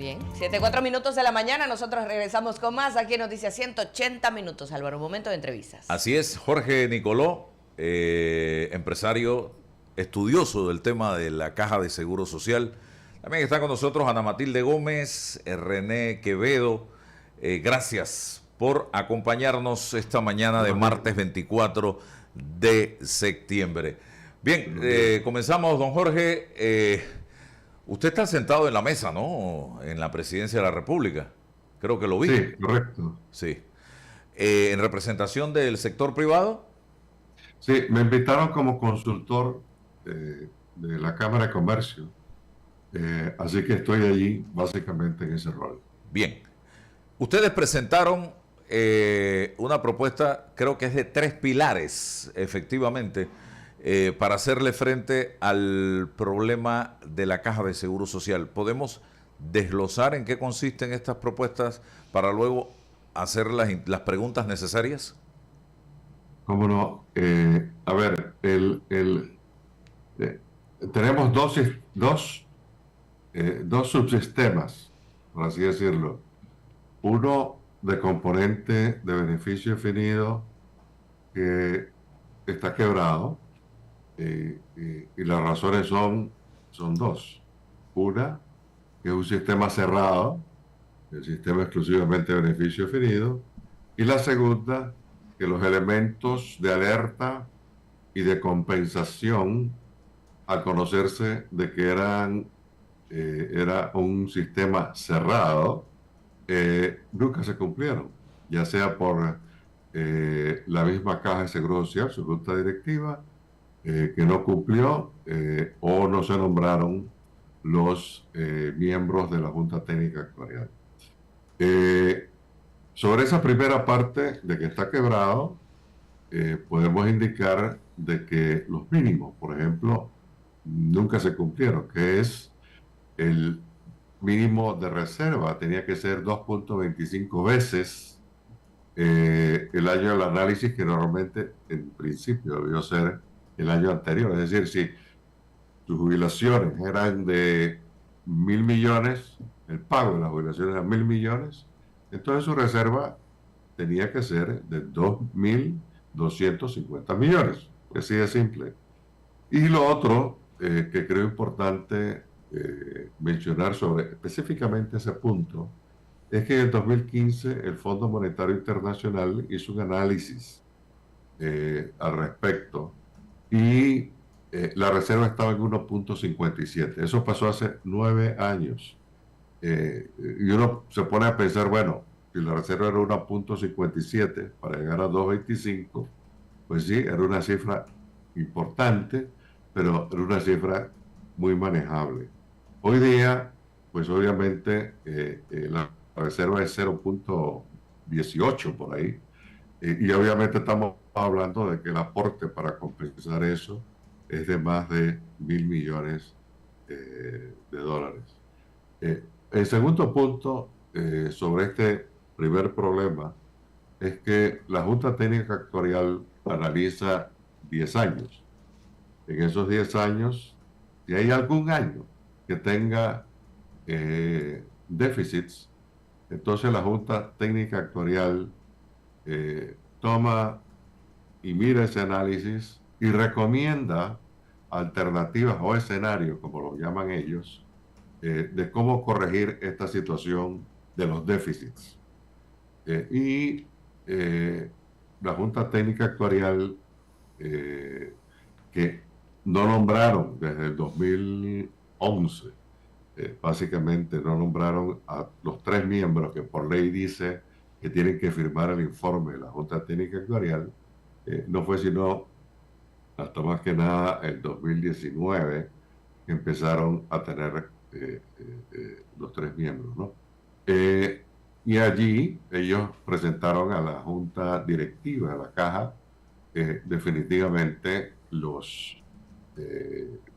Bien, 7:04 de la mañana, nosotros regresamos con más aquí en Noticias 180 minutos, Álvaro, momento de entrevistas. Así es, Jorge Nicoló, empresario estudioso del tema de la Caja de Seguro Social. También está con nosotros Ana Matilde Gómez, René Quevedo. Gracias por acompañarnos esta mañana de martes 24 de septiembre. Bien, comenzamos, don Jorge. Usted está sentado en la mesa, ¿no? En la presidencia de la República. Creo que lo vi. Sí, correcto. Sí. ¿En representación del sector privado? Sí, me invitaron como consultor de la Cámara de Comercio. Así que estoy allí básicamente en ese rol. Bien. Ustedes presentaron una propuesta, creo que es de 3 pilares, efectivamente, para hacerle frente al problema de la Caja de Seguro Social. ¿Podemos desglosar en qué consisten estas propuestas para luego hacer las preguntas necesarias? ¿Cómo no? A ver, tenemos dos subsistemas, por así decirlo. Uno de componente de beneficio definido que está quebrado, y las razones son dos. Una, que es un sistema cerrado, el sistema exclusivamente de beneficio definido, y la segunda, que los elementos de alerta y de compensación, al conocerse de que era un sistema cerrado, nunca se cumplieron, ya sea por la misma Caja de Seguro Social, su junta directiva, que no cumplió, o no se nombraron los miembros de la Junta Técnica Actuarial. Sobre esa primera parte de que está quebrado, podemos indicar de que los mínimos, por ejemplo, nunca se cumplieron, que es el mínimo de reserva, tenía que ser 2.25 veces el año del análisis, que normalmente en principio debió ser el año anterior. Es decir, si tus jubilaciones eran de 1.000 millones, el pago de las jubilaciones era 1.000 millones, entonces su reserva tenía que ser de 2.250 millones. Así de simple. Y lo otro que creo importante mencionar sobre específicamente ese punto es que en el 2015 el Fondo Monetario Internacional hizo un análisis al respecto y la reserva estaba en 1.57. Eso pasó hace 9 años. Y uno se pone a pensar, bueno, si la reserva era 1.57 para llegar a 2.25, pues sí, era una cifra importante, pero era una cifra muy manejable. Hoy día, pues obviamente la reserva es 0.18 por ahí, y obviamente estamos hablando de que el aporte para compensar eso es de más de 1.000 millones de dólares. El segundo punto sobre este primer problema es que la Junta Técnica Actuarial analiza 10 años. En esos 10 años, si hay algún año que tenga déficits, entonces la Junta Técnica Actuarial toma y mira ese análisis y recomienda alternativas o escenarios, como lo llaman ellos, de cómo corregir esta situación de los déficits. La Junta Técnica Actuarial, que no nombraron desde el 2011, básicamente no nombraron a los 3 miembros que por ley dice que tienen que firmar el informe de la Junta Técnica Actuarial, no fue sino hasta más que nada el 2019 que empezaron a tener los 3 miembros, ¿no? Y allí ellos presentaron a la Junta Directiva de la Caja definitivamente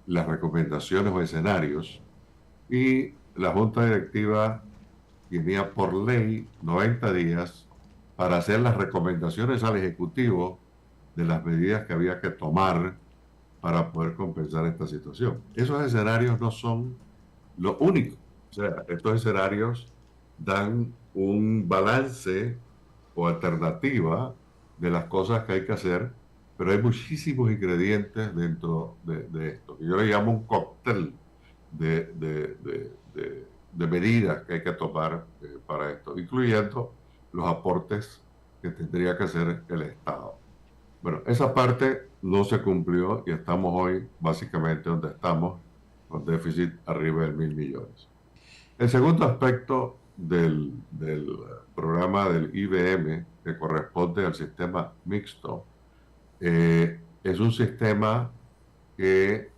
las recomendaciones o escenarios, y la Junta Directiva tenía por ley 90 días para hacer las recomendaciones al Ejecutivo de las medidas que había que tomar para poder compensar esta situación. Esos escenarios no son lo único O sea, estos escenarios dan un balance o alternativa de las cosas que hay que hacer, pero hay muchísimos ingredientes dentro de esto, que yo le llamo un cóctel de medidas que hay que tomar para esto, incluyendo los aportes que tendría que hacer el Estado. Bueno, esa parte no se cumplió y estamos hoy básicamente donde estamos, con déficit arriba de 1.000 millones. El segundo aspecto del programa del IBM, que corresponde al sistema mixto, es un sistema que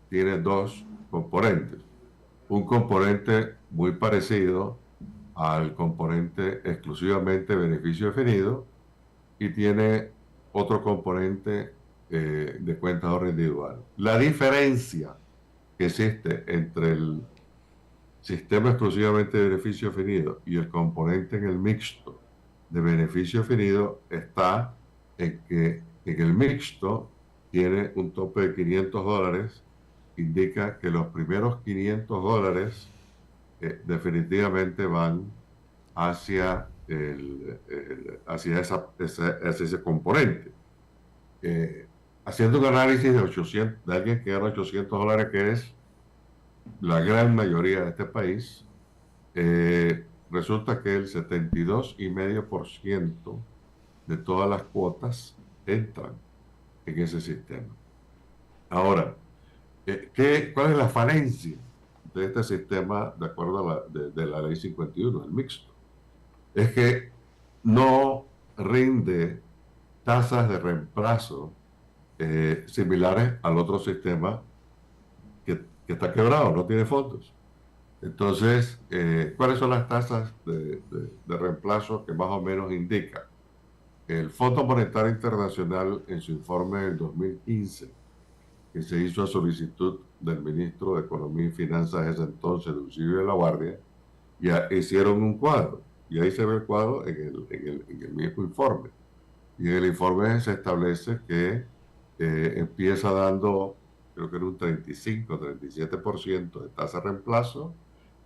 tiene dos componentes. Un componente muy parecido al componente exclusivamente beneficio definido y tiene otro componente de cuenta de ahorro individual. La diferencia que existe entre el sistema exclusivamente de beneficio definido y el componente en el mixto de beneficio definido está en que en el mixto tiene un tope de $500, indica que los primeros $500 definitivamente van hacia, hacia ese componente. Haciendo un análisis de 800, de alguien que gana $800, que es la gran mayoría de este país, resulta que el 72,5% de todas las cuotas entran en ese sistema. Ahora, ¿cuál es la falencia de este sistema de acuerdo a la ley 51, el mixto? Es que no rinde tasas de reemplazo similares al otro sistema que está quebrado, no tiene fondos. Entonces, ¿cuáles son las tasas de reemplazo que más o menos indica? El Fondo Monetario Internacional, en su informe del 2015, que se hizo a solicitud del ministro de Economía y Finanzas de ese entonces, Dulcidio de la Guardia, ya hicieron un cuadro, y ahí se ve el cuadro en el mismo informe. Y en el informe se establece que empieza dando, creo que era un 35-37% de tasa de reemplazo.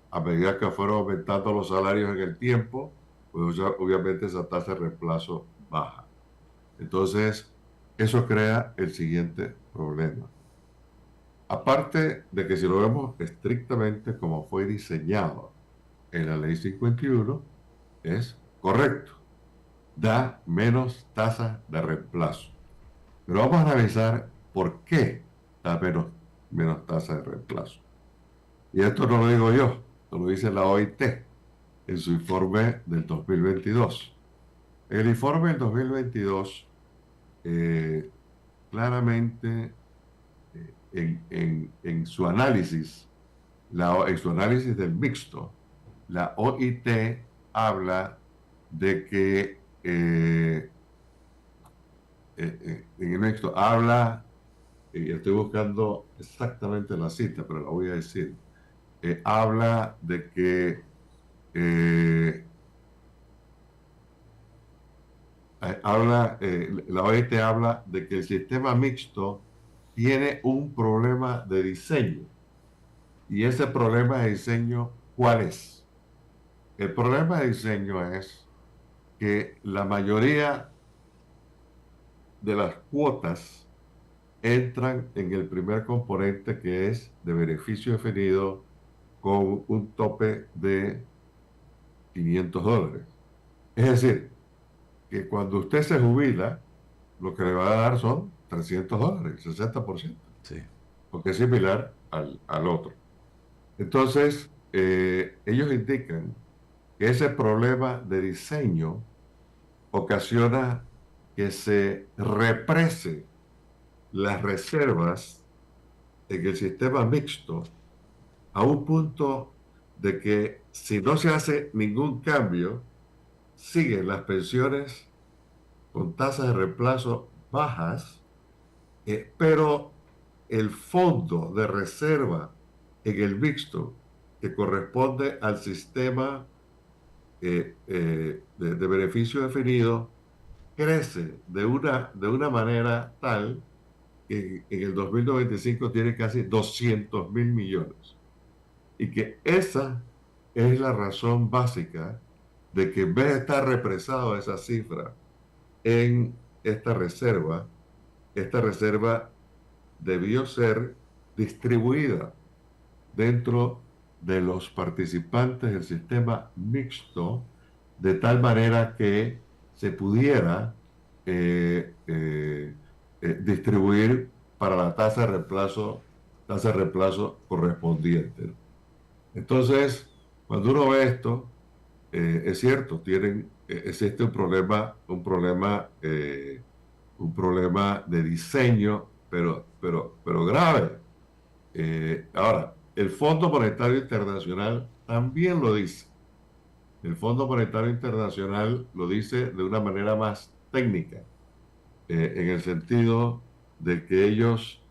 A medida que fueron aumentando los salarios en el tiempo, pues obviamente esa tasa de reemplazo baja. Entonces, eso crea el siguiente problema. Aparte de que si lo vemos estrictamente como fue diseñado en la ley 51, es correcto. Da menos tasas de reemplazo. Pero vamos a analizar por qué da menos tasas de reemplazo. Y esto no lo digo yo, lo dice la OIT en su informe del 2022. En el informe del 2022, claramente en su análisis, en su análisis del mixto, la OIT habla de que en el mixto habla, y estoy buscando exactamente la cita, pero la voy a decir, habla de que la OIT habla de que el sistema mixto tiene un problema de diseño. Y ese problema de diseño, ¿cuál es? El problema de diseño es que la mayoría de las cuotas entran en el primer componente, que es de beneficio definido con un tope de $500. Es decir, que cuando usted se jubila, lo que le va a dar son $300, 60%. Sí. Porque es similar al otro. Entonces, ellos indican que ese problema de diseño ocasiona que se represe las reservas en el sistema mixto a un punto de que si no se hace ningún cambio, siguen las pensiones con tasas de reemplazo bajas, pero el fondo de reserva en el mixto, que corresponde al sistema de beneficio definido, crece de una manera tal que en el 2095 tiene casi 200.000 millones. y que esa es la razón básica de que en vez de estar represado esa cifra en esta reserva debió ser distribuida dentro de los participantes del sistema mixto, de tal manera que se pudiera distribuir para la tasa de reemplazo correspondiente. Entonces, cuando uno ve esto, es cierto, existe un problema de diseño, pero grave. Ahora, el Fondo Monetario Internacional también lo dice. El Fondo Monetario Internacional lo dice de una manera más técnica, en el sentido de que ellos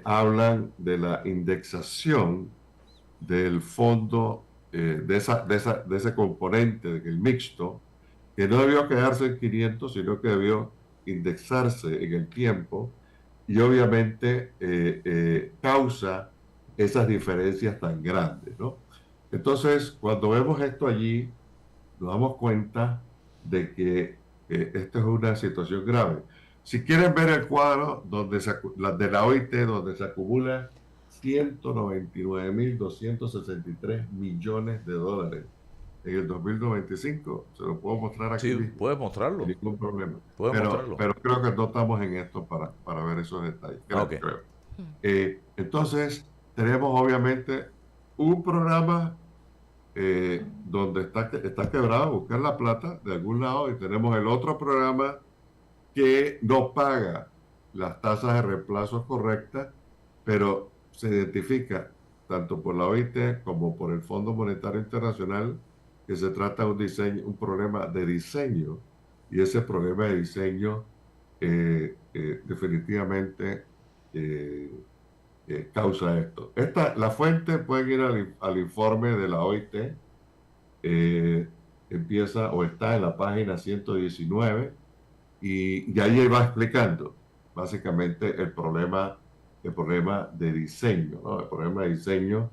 hablan de la indexación del fondo, de ese componente, el mixto, que no debió quedarse en 500, sino que debió indexarse en el tiempo, y obviamente causa esas diferencias tan grandes, ¿no? Entonces, cuando vemos esto allí, nos damos cuenta de que esta es una situación grave. Si quieren ver el cuadro de la OIT, donde se acumula 199.263 millones de dólares en el 2095, se lo puedo mostrar aquí Sí, mismo, puedes mostrarlo. sin ningún problema. Puedes mostrarlo. Pero creo que no estamos en esto para ver esos detalles. Creo. Entonces, tenemos obviamente un programa donde está quebrado, buscar la plata de algún lado, y tenemos el otro programa que no paga las tasas de reemplazo correctas, pero se identifica tanto por la OIT como por el Fondo Monetario Internacional que se trata de un problema de diseño, y ese problema de diseño definitivamente causa esto. La fuente, pueden ir al informe de la OIT, empieza o está en la página 119, y ahí va explicando básicamente el problema de diseño, ¿no? El problema de diseño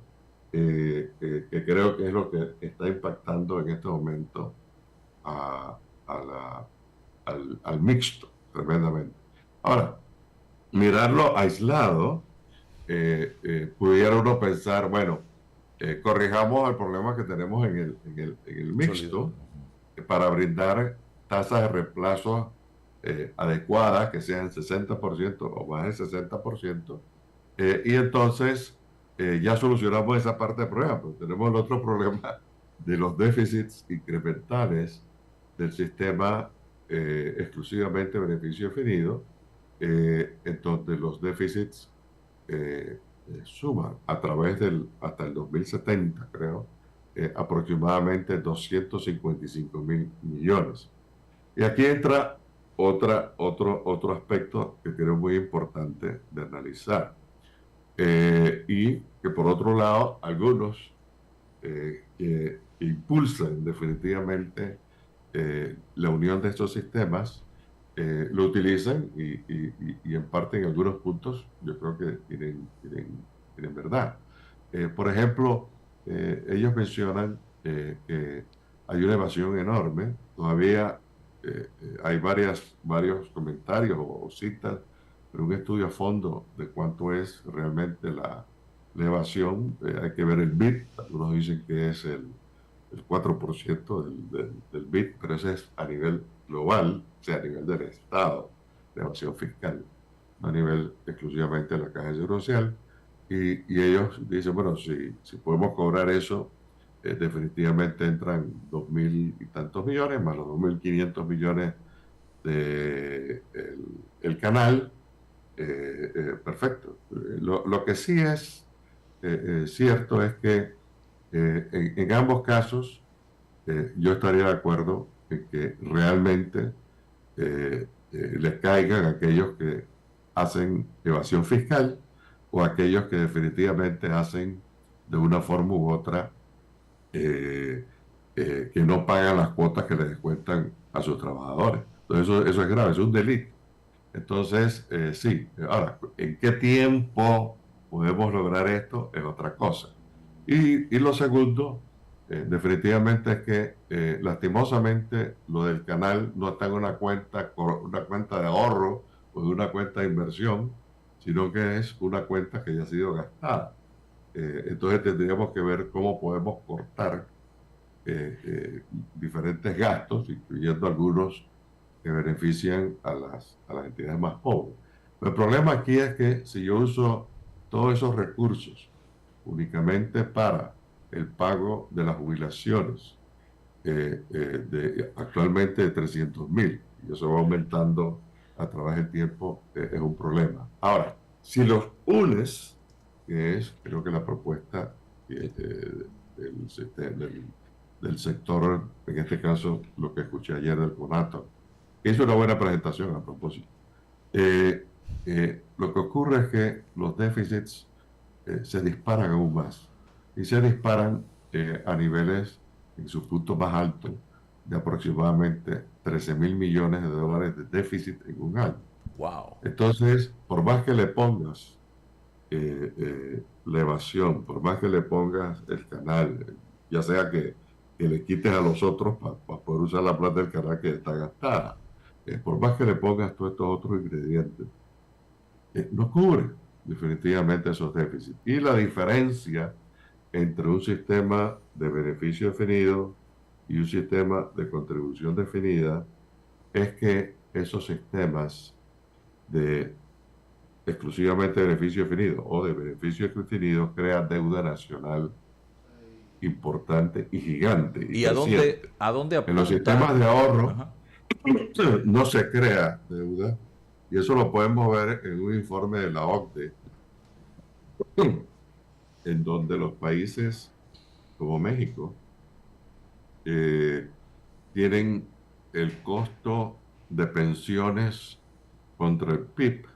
que creo que es lo que está impactando en este momento al mixto tremendamente. Ahora, mirarlo aislado, pudiera uno pensar, bueno, corrijamos el problema que tenemos en el mixto para brindar tasas de reemplazo adecuadas, que sean 60% o más del 60%, y entonces ya solucionamos esa parte del problema, pero tenemos el otro problema de los déficits incrementales del sistema exclusivamente beneficio definido, en donde los déficits suman a través hasta el 2070, creo, aproximadamente 255.000 millones. Y aquí entra otro aspecto que creo muy importante de analizar, y que por otro lado algunos que impulsan definitivamente la unión de estos sistemas lo utilizan, y en parte en algunos puntos yo creo que tienen verdad. Por ejemplo, ellos mencionan que hay una evasión enorme. Todavía hay varios comentarios o citas, pero un estudio a fondo de cuánto es realmente la evasión. Hay que ver el BIP. Algunos dicen que es el 4% del BIP, pero ese es a nivel global, o sea, a nivel del Estado, de evasión fiscal, no a nivel exclusivamente de la Caja de Seguro Social. Y ellos dicen, bueno, si podemos cobrar eso, definitivamente entran 2.000 y tantos millones, más los 2.500 millones del el canal. Perfecto. Lo que sí es cierto es que en ambos casos yo estaría de acuerdo en que realmente les caigan aquellos que hacen evasión fiscal, o aquellos que definitivamente hacen de una forma u otra que no pagan las cuotas que les descuentan a sus trabajadores. Entonces eso es grave, es un delito. Entonces, sí. Ahora, ¿en qué tiempo podemos lograr esto? Es otra cosa. Y lo segundo, definitivamente es que lastimosamente lo del canal no está en una cuenta de ahorro o de una cuenta de inversión, sino que es una cuenta que ya ha sido gastada. Entonces tendríamos que ver cómo podemos cortar diferentes gastos, incluyendo algunos que benefician a las entidades más pobres. El problema aquí es que si yo uso todos esos recursos únicamente para el pago de las jubilaciones, actualmente de 300.000, y eso va aumentando a través del tiempo, es un problema. Ahora, si los unes, que es creo que la propuesta del sector, en este caso lo que escuché ayer del CONATO, hizo una buena presentación a propósito. Lo que ocurre es que los déficits se disparan aún más y se disparan a niveles en su punto más alto de aproximadamente 13.000 millones de dólares de déficit en un año. Wow. Entonces, por más que le pongas la evasión, por más que le pongas el canal, ya sea que le quites a los otros para poder usar la plata del canal que está gastada, por más que le pongas todos estos otros ingredientes, no cubre definitivamente esos déficits. Y la diferencia entre un sistema de beneficio definido y un sistema de contribución definida es que esos sistemas de exclusivamente de beneficio definido o de beneficio definido crean deuda nacional importante y gigante. ¿Y a dónde apunta? En los sistemas de ahorro Ajá. no se crea deuda, y eso lo podemos ver en un informe de la OCDE, en donde los países como México tienen el costo de pensiones contra el PIB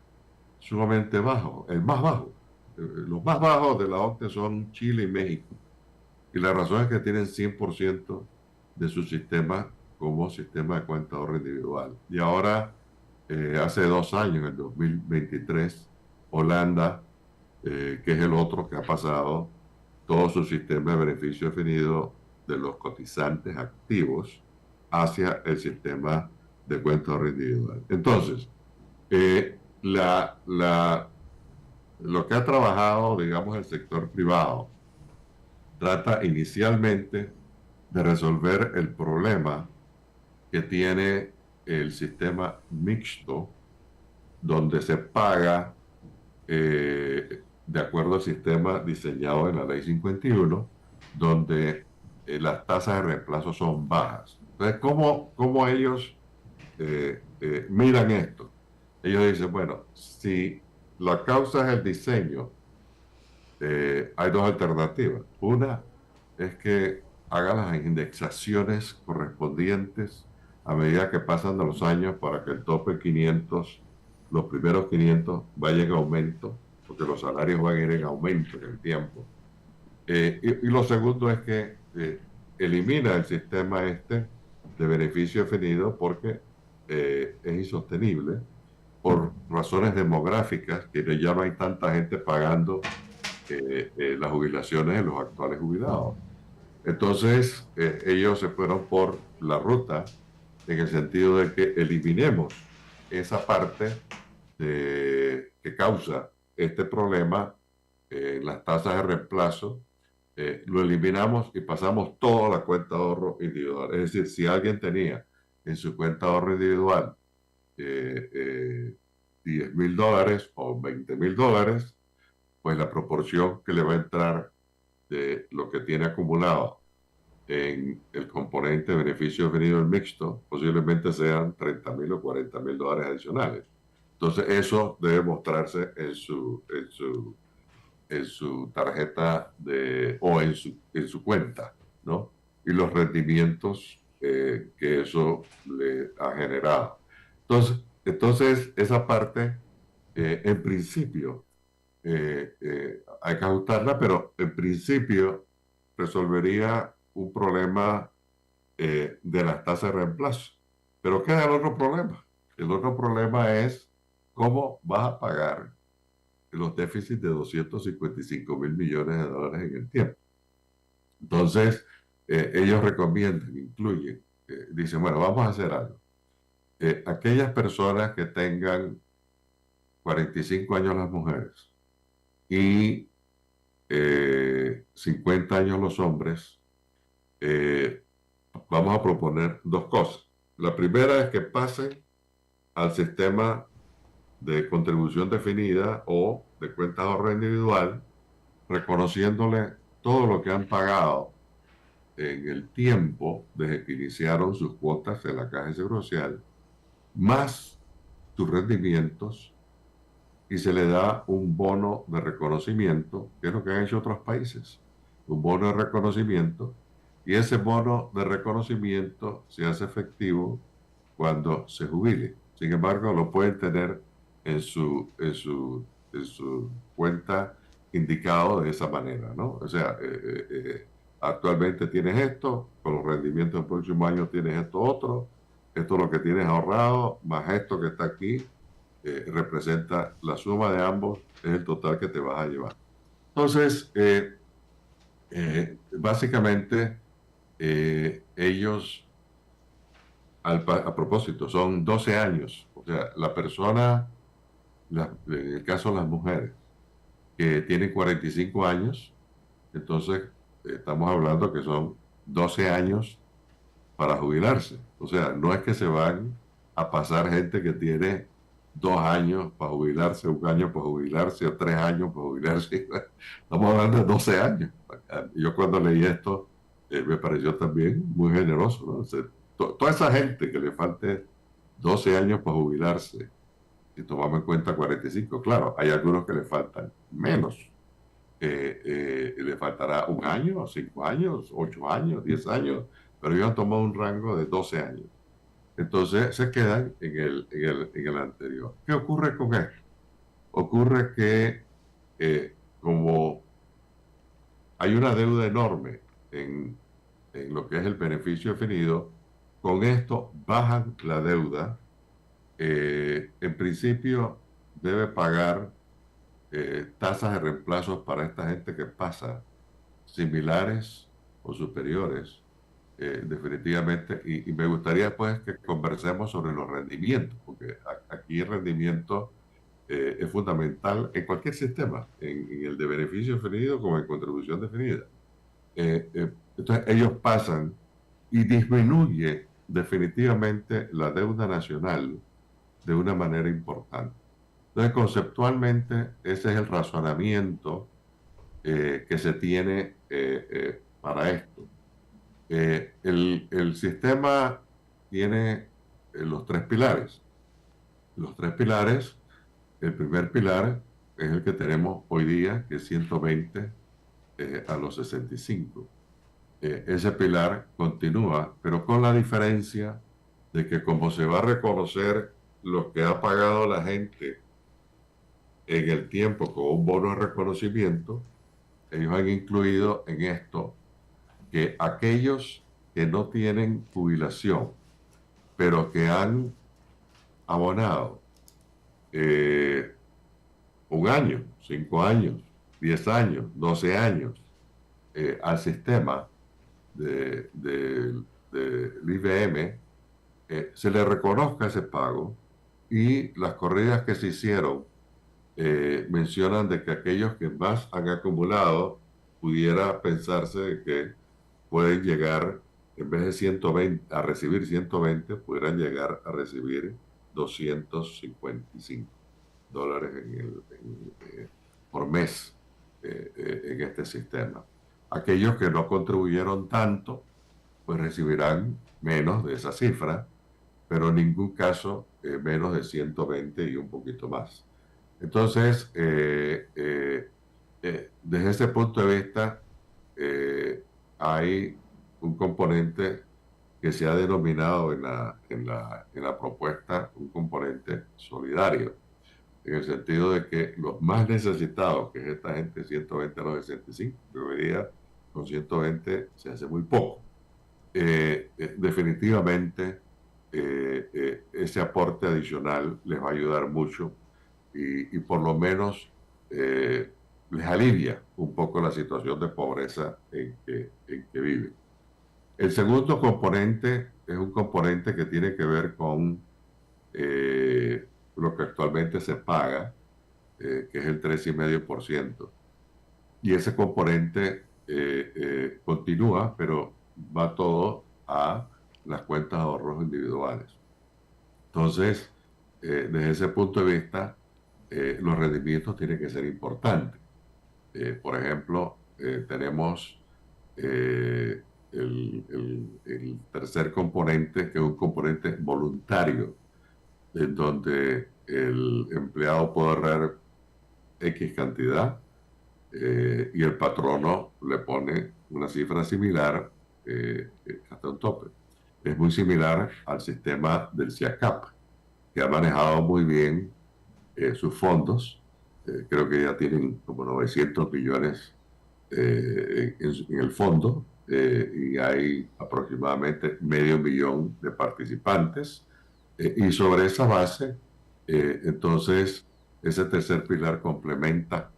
sumamente bajo, el más bajo. Los más bajos de la OCDE son Chile y México. Y la razón es que tienen 100% de su sistema como sistema de cuenta de ahorro individual. Y ahora, hace 2 años, en el 2023, Holanda, que es el otro que ha pasado todo su sistema de beneficio definido de los cotizantes activos hacia el sistema de cuenta de ahorro individual. Entonces, lo que ha trabajado, digamos, el sector privado trata inicialmente de resolver el problema que tiene el sistema mixto, donde se paga de acuerdo al sistema diseñado en la Ley 51, donde las tasas de reemplazo son bajas. Entonces, ¿cómo ellos miran esto? Ellos dicen, bueno, si la causa es el diseño, hay dos alternativas. Una es que haga las indexaciones correspondientes a medida que pasan de los años para que el tope 500, los primeros 500 vayan en aumento, porque los salarios van a ir en aumento en el tiempo. Y lo segundo es que elimina el sistema de beneficio definido porque es insostenible por razones demográficas, que ya no hay tanta gente pagando las jubilaciones de los actuales jubilados. Entonces, ellos se fueron por la ruta en el sentido de que eliminemos esa parte que causa este problema en las tasas de reemplazo, lo eliminamos y pasamos toda la cuenta de ahorro individual. Es decir, si alguien tenía en su cuenta de ahorro individual $10,000 o $20,000, pues la proporción que le va a entrar de lo que tiene acumulado en el componente de beneficio definido del mixto posiblemente sean $30,000 o $40,000 adicionales. Entonces eso debe mostrarse en su tarjeta o en su cuenta, ¿no? Y los rendimientos que eso le ha generado. Entonces esa parte, en principio, hay que ajustarla, pero en principio resolvería un problema de las tasas de reemplazo. Pero queda el otro problema. El otro problema es cómo vas a pagar los déficits de 255.000 millones de dólares en el tiempo. Entonces, ellos recomiendan, incluyen, dicen, bueno, vamos a hacer algo. Aquellas personas que tengan 45 años las mujeres y 50 años los hombres, eh, vamos a proponer dos cosas. La primera es que pasen al sistema de contribución definida o de cuenta de ahorro individual, reconociéndole todo lo que han pagado en el tiempo desde que iniciaron sus cuotas en la Caja de Seguro Social, más sus rendimientos, y se le da un bono de reconocimiento, que es lo que han hecho otros países, un bono de reconocimiento, y ese bono de reconocimiento se hace efectivo cuando se jubile. Sin embargo, lo pueden tener en su cuenta indicado de esa manera, ¿no? O sea, actualmente tienes esto, con los rendimientos del próximo año tienes esto otro, esto es lo que tienes ahorrado, más esto que está aquí, representa la suma de ambos, es el total que te vas a llevar. Entonces, básicamente, ellos, a propósito, son 12 años. O sea, la persona, en el caso de las mujeres, que tienen 45 años, entonces estamos hablando que son 12 años para jubilarse. O sea, no es que se van a pasar gente que tiene 2 años para jubilarse, 1 año para jubilarse, o 3 años para jubilarse. Estamos hablando de 12 años. Yo cuando leí esto, me pareció también muy generoso, ¿no? O sea, toda esa gente que le falte 12 años para jubilarse, si tomamos en cuenta 45, claro, hay algunos que le faltan menos. Le faltará 1 año, 5 años, 8 años, 10 años, pero ellos han tomado un rango de 12 años. Entonces se quedan en el anterior. ¿Qué ocurre con esto? Ocurre que como hay una deuda enorme en lo que es el beneficio definido, con esto bajan la deuda. En principio debe pagar tasas de reemplazos para esta gente que pasa similares o superiores, definitivamente, y me gustaría pues que conversemos sobre los rendimientos, porque aquí el rendimiento es fundamental en cualquier sistema, en el de beneficio definido como en contribución definida. Entonces ellos pasan y disminuye definitivamente la deuda nacional de una manera importante. Entonces, conceptualmente, ese es el razonamiento que se tiene para esto. El sistema tiene los tres pilares. Los tres pilares, el primer pilar es el que tenemos hoy día, que es 120 a los 65. Ese pilar continúa, pero con la diferencia de que como se va a reconocer lo que ha pagado la gente en el tiempo con un bono de reconocimiento, ellos han incluido en esto que aquellos que no tienen jubilación, pero que han abonado 1 año, 5 años, 10 años, 12 años al sistema del IBM, se le reconozca ese pago, y las corridas que se hicieron mencionan de que aquellos que más han acumulado, pudiera pensarse de que pueden llegar, en vez de 120, a recibir 120, pudieran llegar a recibir $255 por mes en este sistema. Aquellos que no contribuyeron tanto, pues recibirán menos de esa cifra, pero en ningún caso menos de 120 y un poquito más. Entonces, desde ese punto de vista, hay un componente que se ha denominado en la propuesta un componente solidario, en el sentido de que los más necesitados, que es esta gente 120 a los 65, que hoy día con 120 se hace muy poco, definitivamente ese aporte adicional les va a ayudar mucho, y por lo menos les alivia un poco la situación de pobreza en que viven. El segundo componente es un componente que tiene que ver con lo que actualmente se paga, que es el 3,5%. Y ese componente continúa, pero va todo a las cuentas de ahorros individuales. Entonces, desde ese punto de vista, los rendimientos tienen que ser importantes. Por ejemplo, tenemos el tercer componente, que es un componente voluntario, en donde el empleado puede ahorrar X cantidad y el patrono le pone una cifra similar hasta un tope. Es muy similar al sistema del CIACAP, que ha manejado muy bien sus fondos. Creo que ya tienen como 900 millones en el fondo y hay aproximadamente 500,000 de participantes. Y sobre esa base, entonces, ese tercer pilar complementa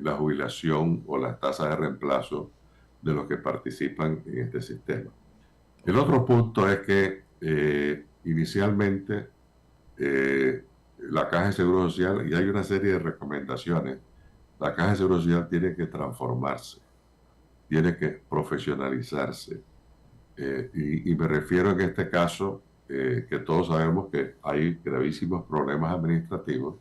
la jubilación o las tasas de reemplazo de los que participan en este sistema. El otro punto es que inicialmente la Caja de Seguro Social, y hay una serie de recomendaciones, la Caja de Seguro Social tiene que transformarse, tiene que profesionalizarse. Y me refiero en este caso, que todos sabemos que hay gravísimos problemas administrativos.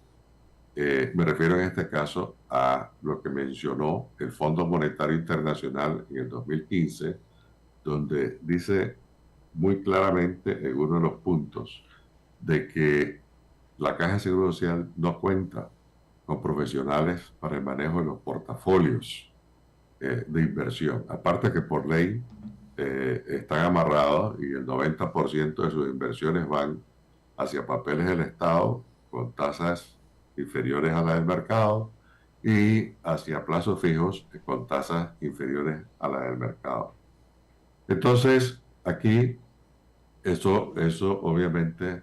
Me refiero en este caso a lo que mencionó el Fondo Monetario Internacional en el 2015, donde dice muy claramente en uno de los puntos de que la Caja de Seguro Social no cuenta con profesionales para el manejo de los portafolios de inversión. Aparte que por ley están amarrados y el 90% de sus inversiones van hacia papeles del Estado con tasas inferiores a las del mercado y hacia plazos fijos con tasas inferiores a las del mercado. Entonces, aquí eso obviamente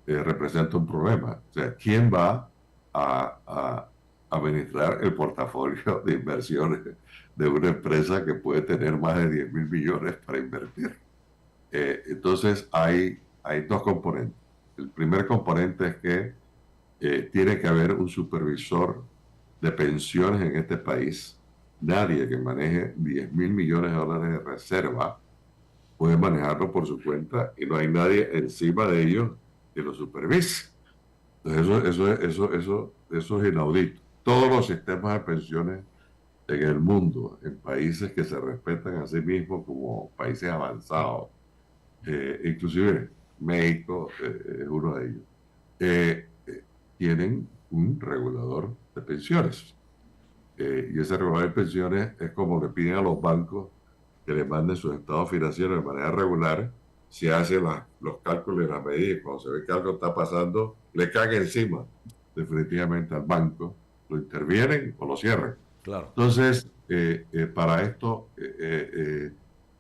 representa un problema. O sea, ¿quién va a administrar el portafolio de inversiones de una empresa que puede tener más de 10,000 millones para invertir? Entonces, hay dos componentes. El primer componente es que tiene que haber un supervisor de pensiones en este país. Nadie que maneje 10,000 millones de dólares de reserva puede manejarlo por su cuenta y no hay nadie encima de ellos que lo supervise. Entonces eso es inaudito. Todos los sistemas de pensiones en el mundo, en países que se respetan a sí mismos como países avanzados, inclusive México es uno de ellos, tienen un regulador de pensiones. Y ese regulador de pensiones es como le piden a los bancos que le manden sus estados financieros de manera regular. Se hacen los cálculos y las medidas, y cuando se ve que algo está pasando, le caen encima definitivamente al banco, lo intervienen o lo cierran. Claro. Entonces, para esto,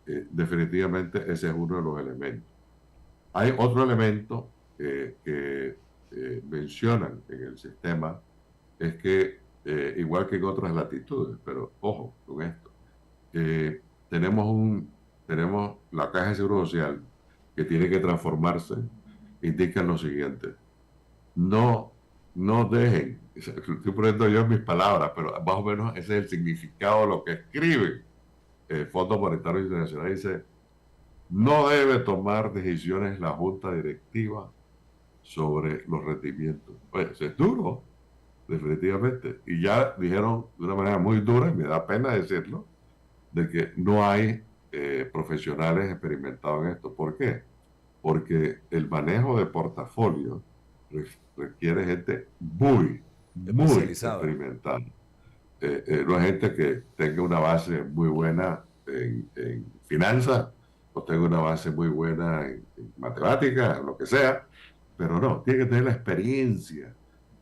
definitivamente ese es uno de los elementos. Hay otro elemento que mencionan en el sistema, es que, igual que en otras latitudes, pero ojo con esto, tenemos la Caja de Seguro Social que tiene que transformarse, indican lo siguiente: no dejen, estoy poniendo yo mis palabras, pero más o menos ese es el significado de lo que escribe el Fondo Monetario Internacional. Dice: no debe tomar decisiones la junta directiva sobre los rendimientos. Pues es duro, definitivamente. Y ya dijeron de una manera muy dura, y me da pena decirlo, de que no hay profesionales experimentados en esto. ¿Por qué? Porque el manejo de portafolio requiere gente muy experimentada. No es gente que tenga una base muy buena en finanzas o tenga una base muy buena en matemáticas, lo que sea, pero no, tiene que tener la experiencia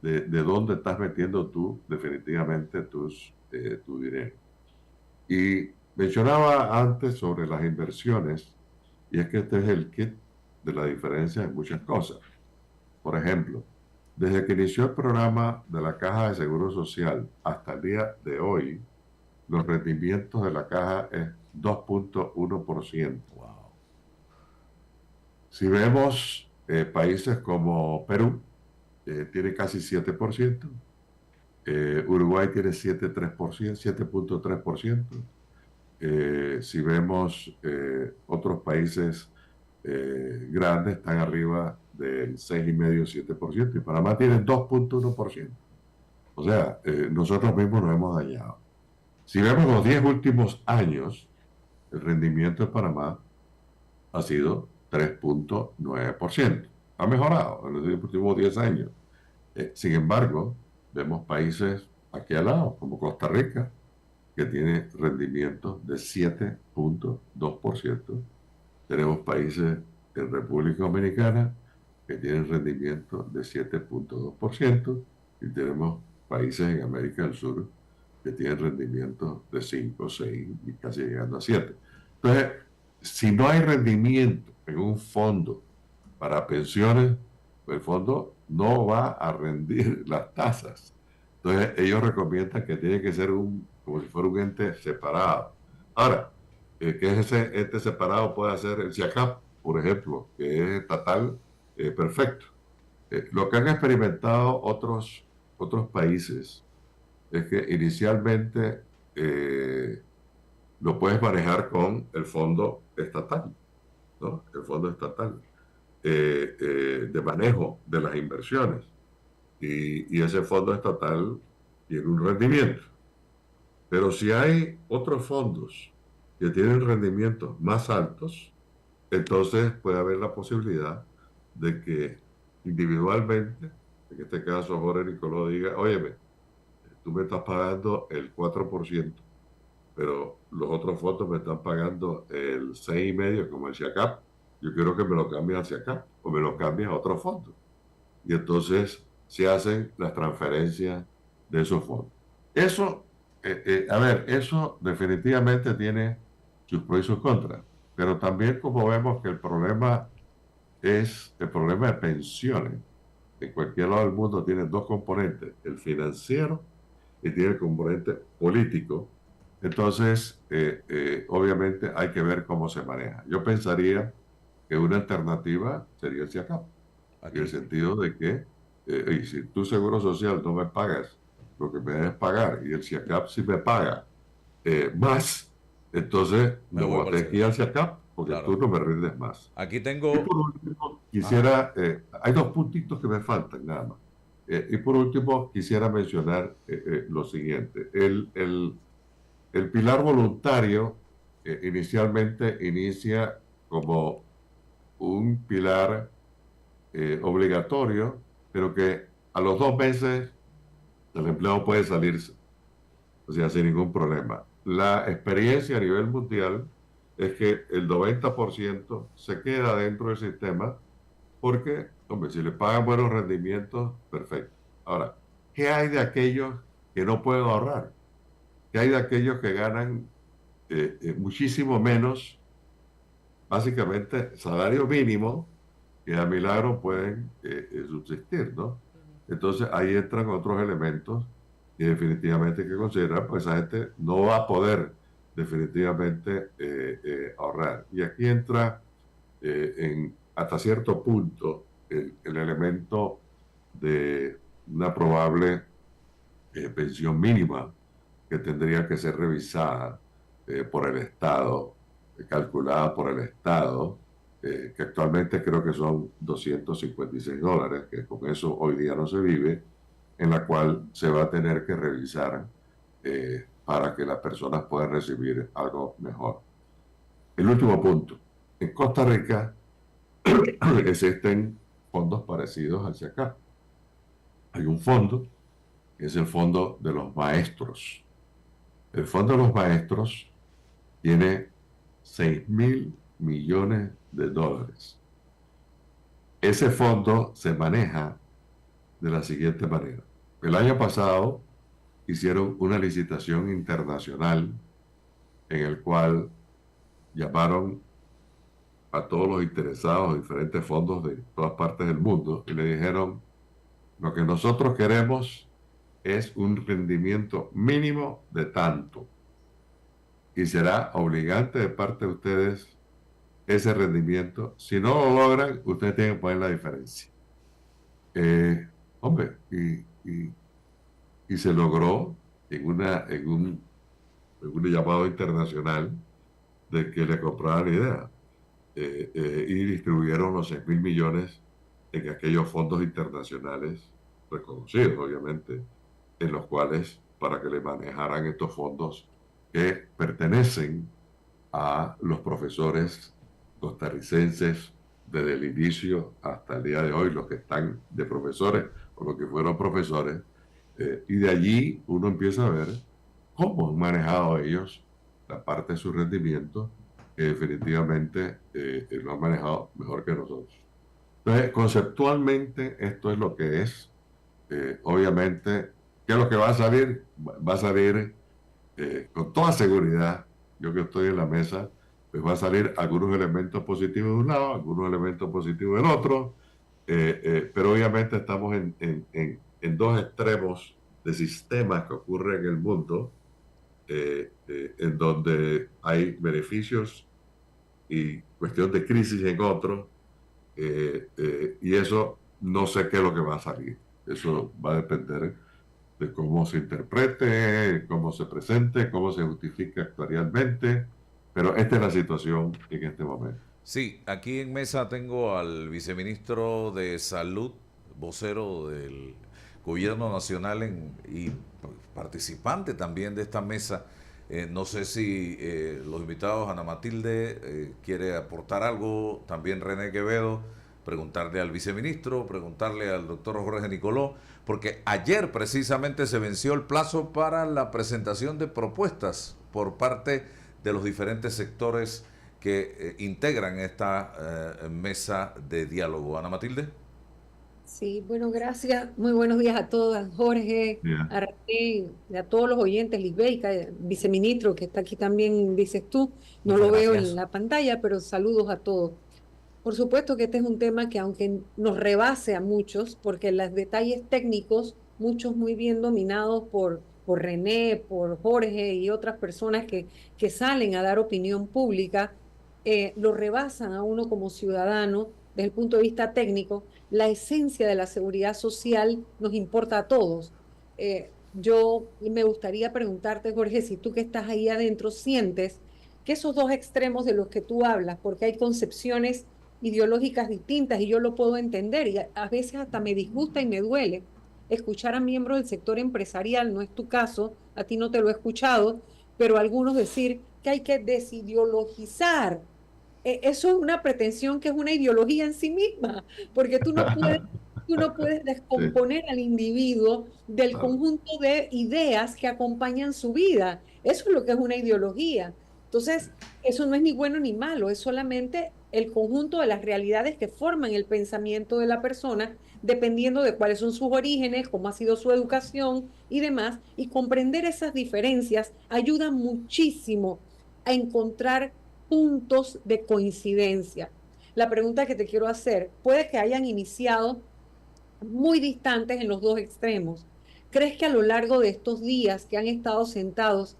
de dónde estás metiendo tú definitivamente tu dinero. Y mencionaba antes sobre las inversiones, y es que este es el kit de la diferencia en muchas cosas. Por ejemplo, Desde que inició el programa de la Caja de Seguro Social hasta el día de hoy, los rendimientos de la caja es 2.1%. Wow. Si vemos países como Perú, tiene casi 7%, Uruguay tiene 7.3%, 7.3%. Si vemos otros países grandes, están arriba del 6,5-7%, y Panamá tiene 2.1%. O sea, nosotros mismos nos hemos dañado. Si vemos los 10 últimos años, el rendimiento de Panamá ha sido 3.9%. Ha mejorado en los últimos 10 años. Sin embargo, vemos países aquí al lado, como Costa Rica, que tiene rendimientos de 7.2%. Tenemos países en República Dominicana que tienen rendimientos de 7.2%, y tenemos países en América del Sur que tienen rendimientos de 5, 6 y casi llegando a 7. Entonces, si no hay rendimiento en un fondo para pensiones, el fondo no va a rendir las tasas. Entonces, ellos recomiendan que tiene que ser como si fuera un ente separado. Ahora, que ese ente separado puede ser el SIACAP, por ejemplo, que es estatal, perfecto. Lo que han experimentado otros países es que inicialmente lo puedes manejar con el fondo estatal, ¿no? El fondo estatal de manejo de las inversiones. Y ese fondo estatal tiene un rendimiento. Pero si hay otros fondos que tienen rendimientos más altos, entonces puede haber la posibilidad de que individualmente, en este caso Jorge Nicoló diga, óyeme, tú me estás pagando el 4%, pero los otros fondos me están pagando el 6,5%, como el SIACAP. Yo quiero que me lo cambies al SIACAP o me lo cambies a otro fondo. Y entonces se hacen las transferencias de esos fondos. Eso, eso definitivamente tiene sus pros y sus contras, pero también como vemos que el problema es el problema de pensiones. En cualquier lado del mundo tiene dos componentes, el financiero y tiene el componente político. Entonces, obviamente hay que ver cómo se maneja. Yo pensaría que una alternativa sería el SIACAP, en el sentido de que y si tu seguro social no me pagas lo que me debes pagar y el SIACAP sí me paga más, entonces me voy a tener que ir al SIACAP porque claro, tú no me rindes más. Aquí tengo... Y por último, quisiera, hay dos puntitos que me faltan nada más. Y por último, quisiera mencionar lo siguiente. El pilar voluntario inicialmente inicia como un pilar obligatorio, pero que a los 2 meses el empleado puede salirse, o sea, sin ningún problema. La experiencia a nivel mundial es que el 90% se queda dentro del sistema porque, hombre, si le pagan buenos rendimientos, perfecto. Ahora, ¿qué hay de aquellos que no pueden ahorrar? ¿Qué hay de aquellos que ganan muchísimo menos, básicamente salario mínimo, que a milagro pueden subsistir, ¿no? Entonces ahí entran otros elementos que definitivamente hay que considerar, pues esa gente no va a poder definitivamente ahorrar. Y aquí entra hasta cierto punto el elemento de una probable pensión mínima que tendría que ser revisada por el Estado, calculada por el Estado, que actualmente creo que son $256, que con eso hoy día no se vive, en la cual se va a tener que revisar para que las personas puedan recibir algo mejor. El último punto. En Costa Rica existen fondos parecidos al SIACAP. Hay un fondo, que es el Fondo de los Maestros. El Fondo de los Maestros tiene 6,000 millones de dólares. Ese fondo se maneja de la siguiente manera. El año pasado hicieron una licitación internacional en el cual llamaron a todos los interesados, diferentes fondos de todas partes del mundo, y le dijeron, Lo que nosotros queremos es un rendimiento mínimo de tanto y será obligante de parte de ustedes ese rendimiento. Si no lo logran, ustedes tienen que poner la diferencia. Hombre, y se logró en un llamado internacional de que le compraran la idea y distribuyeron los 6.000 millones en aquellos fondos internacionales reconocidos, obviamente, en los cuales para que le manejaran estos fondos que pertenecen a los profesores costarricenses desde el inicio hasta el día de hoy, los que están de profesores o los que fueron profesores, y de allí uno empieza a ver cómo han manejado ellos la parte de su rendimiento, que definitivamente lo han manejado mejor que nosotros. Entonces, conceptualmente, esto es lo que es. Obviamente, ¿qué es lo que va a salir? Va a salir con toda seguridad. Yo que estoy en la mesa, pues va a salir algunos elementos positivos de un lado, algunos elementos positivos del otro, pero obviamente estamos en dos extremos de sistemas que ocurren en el mundo, en donde hay beneficios y cuestión de crisis en otro, y eso no sé qué es lo que va a salir. Eso va a depender de cómo se interprete, cómo se presente, cómo se justifica actuarialmente, pero esta es la situación en este momento. Sí, aquí en mesa tengo al viceministro de Salud, vocero del Gobierno Nacional y participante también de esta mesa. No sé si los invitados, Ana Matilde, quiere aportar algo, también René Quevedo, preguntarle al viceministro, preguntarle al doctor Jorge Nicoló, porque ayer precisamente se venció el plazo para la presentación de propuestas por parte de los diferentes sectores que integran esta mesa de diálogo. Ana Matilde. Sí, bueno, gracias. Muy buenos días a todas, Jorge, Yeah. a René, y a todos los oyentes, Lisbeth, viceministro, que está aquí también, dices tú. No Muchas lo veo gracias. en la pantalla, pero saludos a todos. Por supuesto que este es un tema que aunque nos rebase a muchos, porque los detalles técnicos, muchos muy bien dominados por René, por Jorge y otras personas que salen a dar opinión pública, lo rebasan a uno como ciudadano desde el punto de vista técnico. La esencia de la seguridad social nos importa a todos. Yo me gustaría preguntarte, Jorge, si tú que estás ahí adentro sientes que esos dos extremos de los que tú hablas, porque hay concepciones ideológicas distintas y yo lo puedo entender y a veces hasta me disgusta y me duele escuchar a miembros del sector empresarial, no es tu caso, a ti no te lo he escuchado, pero algunos decir que hay que desideologizar. Eso es una pretensión que es una ideología en sí misma, porque tú no puedes Sí, descomponer al individuo del claro. conjunto de ideas que acompañan su vida. Eso es lo que es una ideología. Entonces, eso no es ni bueno ni malo, es solamente el conjunto de las realidades que forman el pensamiento de la persona, dependiendo de cuáles son sus orígenes, cómo ha sido su educación y demás, y comprender esas diferencias ayuda muchísimo a encontrar puntos de coincidencia. La pregunta que te quiero hacer, puede que hayan iniciado muy distantes en los dos extremos. ¿Crees que a lo largo de estos días que han estado sentados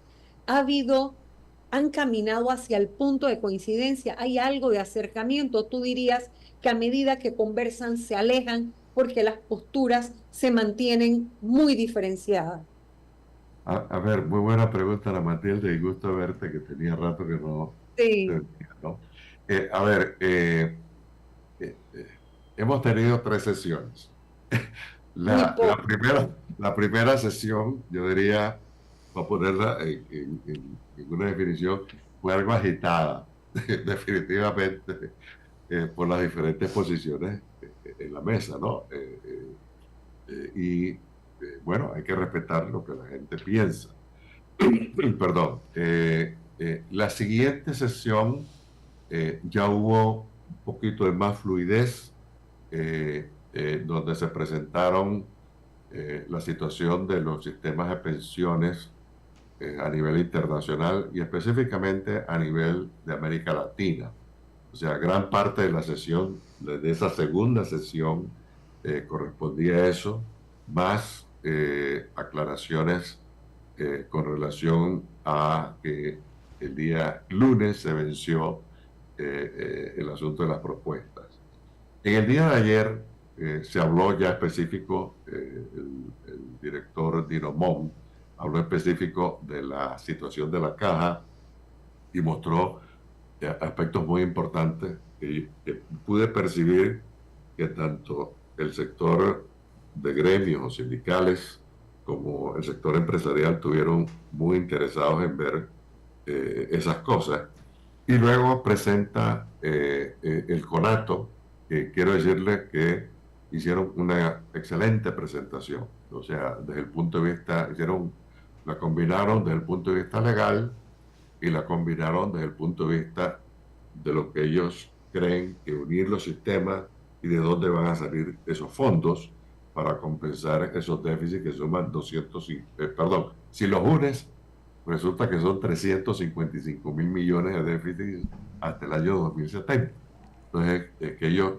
han caminado hacia el punto de coincidencia? ¿Hay algo de acercamiento? ¿Tú dirías que a medida que conversan se alejan porque las posturas se mantienen muy diferenciadas? A ver, muy buena pregunta, Ana Matilde, y gusto verte, que tenía rato que no te Sí, veía, ¿no? A ver, eh, eh, hemos tenido 3 sesiones. muy La poco. primera sesión, yo diría, para ponerla en una definición, fue algo agitada, definitivamente, por las diferentes posiciones en la mesa, ¿no? Bueno, hay que respetar lo que la gente piensa. Perdón. La siguiente sesión ya hubo un poquito de más fluidez, donde se presentaron la situación de los sistemas de pensiones a nivel internacional y específicamente a nivel de América Latina. O sea, gran parte de la sesión, de esa segunda sesión, correspondía a eso, más aclaraciones con relación a que el día lunes se venció el asunto de las propuestas. En el día de ayer se habló ya específico, el director Dino Mon habló específico de la situación de la caja y mostró aspectos muy importantes que pude percibir que tanto el sector de gremios o sindicales como el sector empresarial estuvieron muy interesados en ver esas cosas. Y luego presenta el CONATO, que quiero decirle que hicieron una excelente presentación. O sea, desde el punto de vista, la combinaron desde el punto de vista legal y la combinaron desde el punto de vista de lo que ellos creen que unir los sistemas y de dónde van a salir esos fondos para compensar esos déficits que suman 200, si los unes, resulta que son 355 mil millones de déficits hasta el año 2070. Entonces, que ellos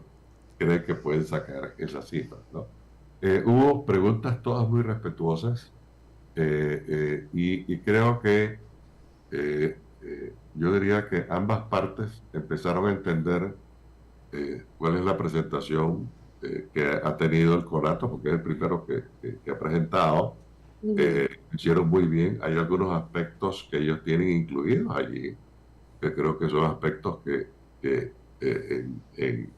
creen que pueden sacar esas cifras, ¿no? Hubo preguntas todas muy respetuosas y creo que yo diría que ambas partes empezaron a entender cuál es la presentación que ha tenido el CONATO, porque es el primero que ha presentado. Hicieron muy bien. Hay algunos aspectos que ellos tienen incluidos allí, que creo que son aspectos que en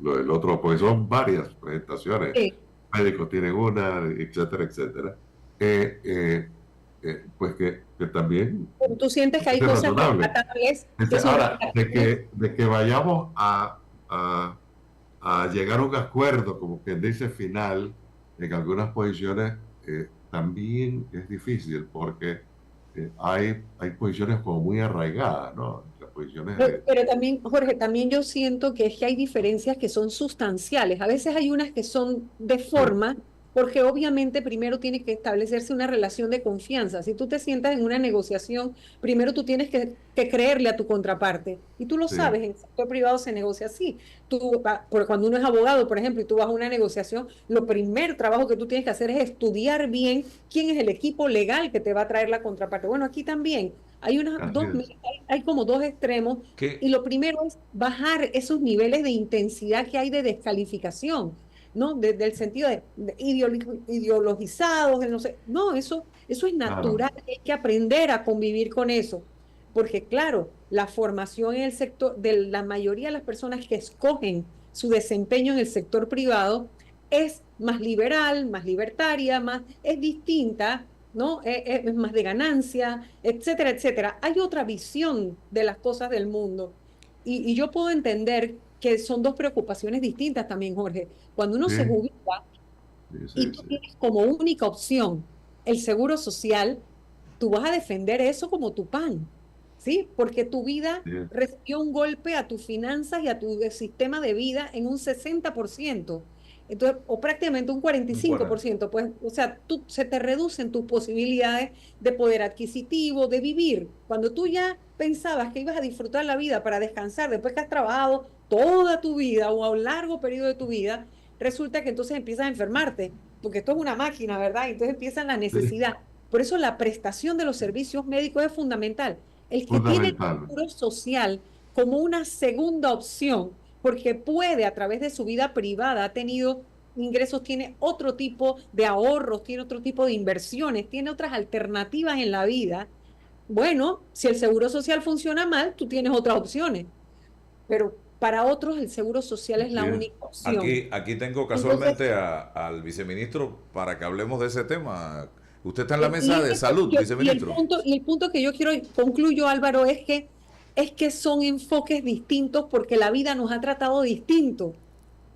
lo del otro, porque son varias presentaciones. Sí. Médicos tienen una, etcétera, etcétera. Pues que también... Pero tú sientes que hay cosas rescatables. Ahora, de que vayamos a llegar a un acuerdo, como quien dice, final, en algunas posiciones, también es difícil, porque hay posiciones como muy arraigadas, ¿no? Las posiciones pero también, Jorge, también yo siento que es que hay diferencias que son sustanciales. A veces hay unas que son de forma, porque obviamente primero tiene que establecerse una relación de confianza. Si tú te sientas en una negociación, primero tú tienes que creerle a tu contraparte. Y tú lo sabes, en el sector privado se negocia así. Cuando uno es abogado, por ejemplo, y tú vas a una negociación, lo primer trabajo que tú tienes que hacer es estudiar bien quién es el equipo legal que te va a traer la contraparte. Bueno, aquí también hay hay como dos extremos. Y lo primero es bajar esos niveles de intensidad que hay de descalificación, ¿no? Del sentido de ideologizados, no sé. No, eso es natural, hay que aprender a convivir con eso. Porque claro, la formación en el sector, de la mayoría de las personas que escogen su desempeño en el sector privado, es más liberal, más libertaria, es distinta, ¿no? Es más de ganancia, etcétera, etcétera. Hay otra visión de las cosas del mundo. Y yo puedo entender que son dos preocupaciones distintas también, Jorge. Cuando uno se jubila y tú tienes como única opción el seguro social, tú vas a defender eso como tu pan, ¿sí? Porque tu vida recibió un golpe a tus finanzas y a tu sistema de vida en un 60%. Entonces, o prácticamente un 45%, pues, o sea, se te reducen tus posibilidades de poder adquisitivo, de vivir. Cuando tú ya pensabas que ibas a disfrutar la vida para descansar después que has trabajado toda tu vida o a un largo periodo de tu vida, resulta que entonces empiezas a enfermarte, porque esto es una máquina, ¿verdad? Entonces empieza la necesidad. Por eso la prestación de los servicios médicos es fundamental. El que tiene el seguro social como una segunda opción, porque puede a través de su vida privada, ha tenido ingresos, tiene otro tipo de ahorros, tiene otro tipo de inversiones, tiene otras alternativas en la vida. Bueno, si el seguro social funciona mal, tú tienes otras opciones, pero para otros el seguro social es la única opción. Aquí tengo casualmente al viceministro para que hablemos de ese tema. Usted está en la mesa de salud, viceministro. Y el punto que yo concluyo, Álvaro, es que son enfoques distintos porque la vida nos ha tratado distinto,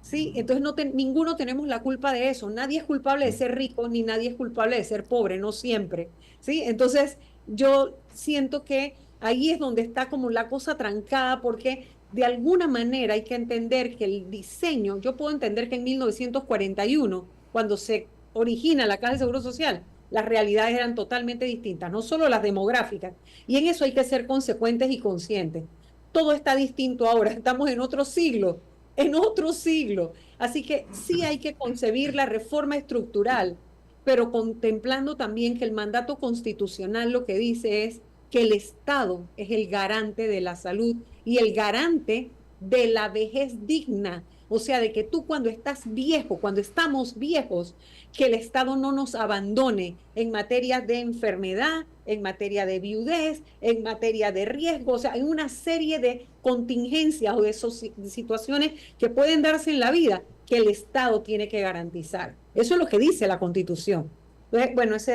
¿sí? Entonces ninguno tenemos la culpa de eso. Nadie es culpable de ser rico, ni nadie es culpable de ser pobre, no siempre, ¿sí? Entonces yo siento que ahí es donde está como la cosa trancada, porque de alguna manera hay que entender que el diseño, yo puedo entender que en 1941, cuando se origina la Caja de Seguro Social, las realidades eran totalmente distintas, no solo las demográficas, y en eso hay que ser consecuentes y conscientes. Todo está distinto ahora, estamos en otro siglo, en otro siglo. Así que sí hay que concebir la reforma estructural, pero contemplando también que el mandato constitucional lo que dice es que el Estado es el garante de la salud y el garante de la vejez digna. O sea, de que tú cuando estás viejo, cuando estamos viejos, que el Estado no nos abandone en materia de enfermedad, en materia de viudez, en materia de riesgo, o sea, en una serie de contingencias o de situaciones que pueden darse en la vida que el Estado tiene que garantizar. Eso es lo que dice la Constitución. Entonces, bueno, es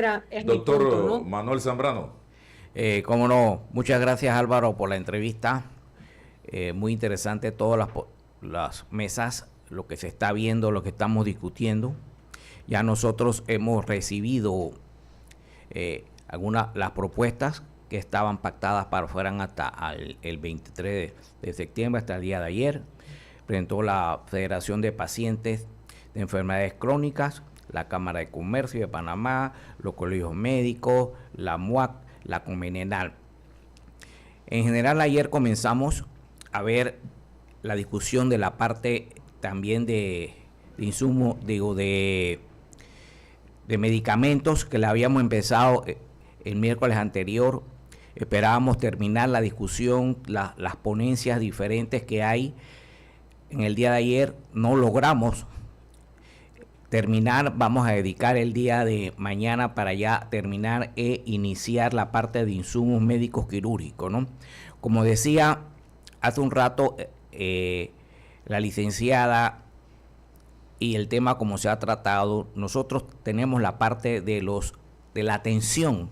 Doctor mi punto, ¿no? Manuel Zambrano. Cómo no, muchas gracias Álvaro por la entrevista. Muy interesante todas las mesas, lo que se está viendo, lo que estamos discutiendo. Ya nosotros hemos recibido las propuestas que estaban pactadas para fueran hasta el 23 de septiembre, hasta el día de ayer. Presentó la Federación de Pacientes de Enfermedades Crónicas, la Cámara de Comercio de Panamá, los colegios médicos, la MUAC, la Convenenal. En general, ayer comenzamos a ver la discusión de la parte también de insumos, de medicamentos que la habíamos empezado el miércoles anterior. Esperábamos terminar la discusión, las ponencias diferentes que hay. En el día de ayer no logramos terminar. Vamos a dedicar el día de mañana para ya terminar e iniciar la parte de insumos médicos quirúrgicos, ¿no? Como decía hace un rato la licenciada, y el tema como se ha tratado, nosotros tenemos la parte de la atención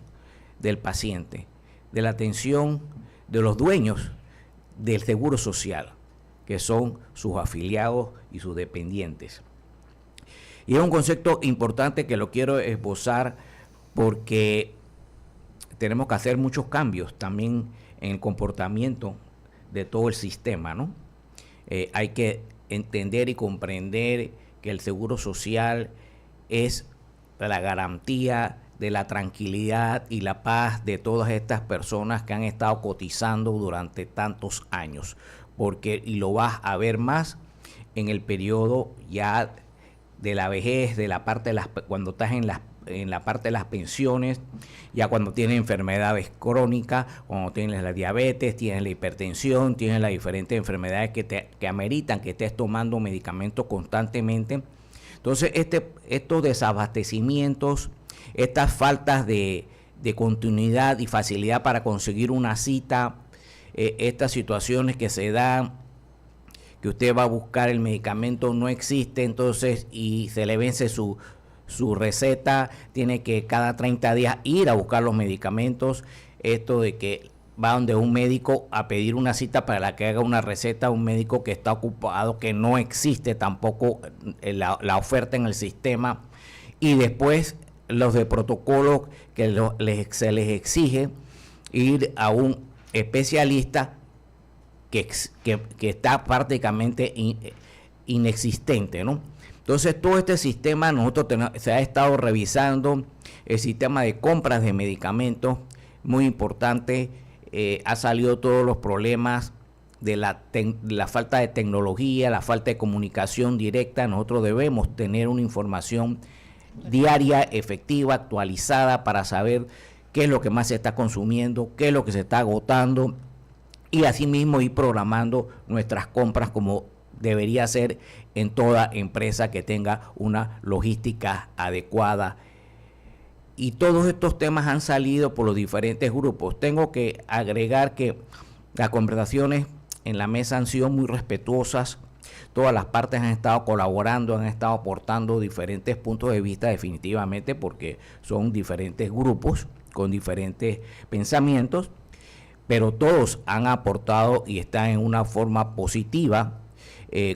del paciente, de la atención de los dueños del seguro social, que son sus afiliados y sus dependientes. Y es un concepto importante que lo quiero esbozar porque tenemos que hacer muchos cambios también en el comportamiento de todo el sistema, ¿no? Hay que entender y comprender que el seguro social es la garantía de la tranquilidad y la paz de todas estas personas que han estado cotizando durante tantos años, y lo vas a ver más en el periodo ya de la vejez, de la parte de cuando estás en la parte de las pensiones, ya cuando tienes enfermedades crónicas, cuando tienes la diabetes, tienes la hipertensión, tienes las diferentes enfermedades que ameritan que estés tomando medicamentos constantemente. Entonces, estos desabastecimientos, estas faltas de continuidad y facilidad para conseguir una cita, estas situaciones que se dan, que usted va a buscar el medicamento, no existe, entonces, y se le vence su receta, tiene que cada 30 días ir a buscar los medicamentos. Esto de que va donde un médico a pedir una cita para la que haga una receta, un médico que está ocupado, que no existe tampoco la oferta en el sistema, y después los de protocolo que se les exige ir a un especialista que está prácticamente inexistente, ¿no? Entonces, todo este sistema se ha estado revisando, el sistema de compras de medicamentos, muy importante. Ha salido todos los problemas de la falta de tecnología, la falta de comunicación directa. Nosotros debemos tener una información diaria, efectiva, actualizada, para saber qué es lo que más se está consumiendo, qué es lo que se está agotando, y asimismo ir programando nuestras compras como debería ser en toda empresa que tenga una logística adecuada. Y todos estos temas han salido por los diferentes grupos. Tengo que agregar que las conversaciones en la mesa han sido muy respetuosas. Todas las partes han estado colaborando, han estado aportando diferentes puntos de vista, definitivamente, porque son diferentes grupos con diferentes pensamientos, pero todos han aportado y están en una forma positiva,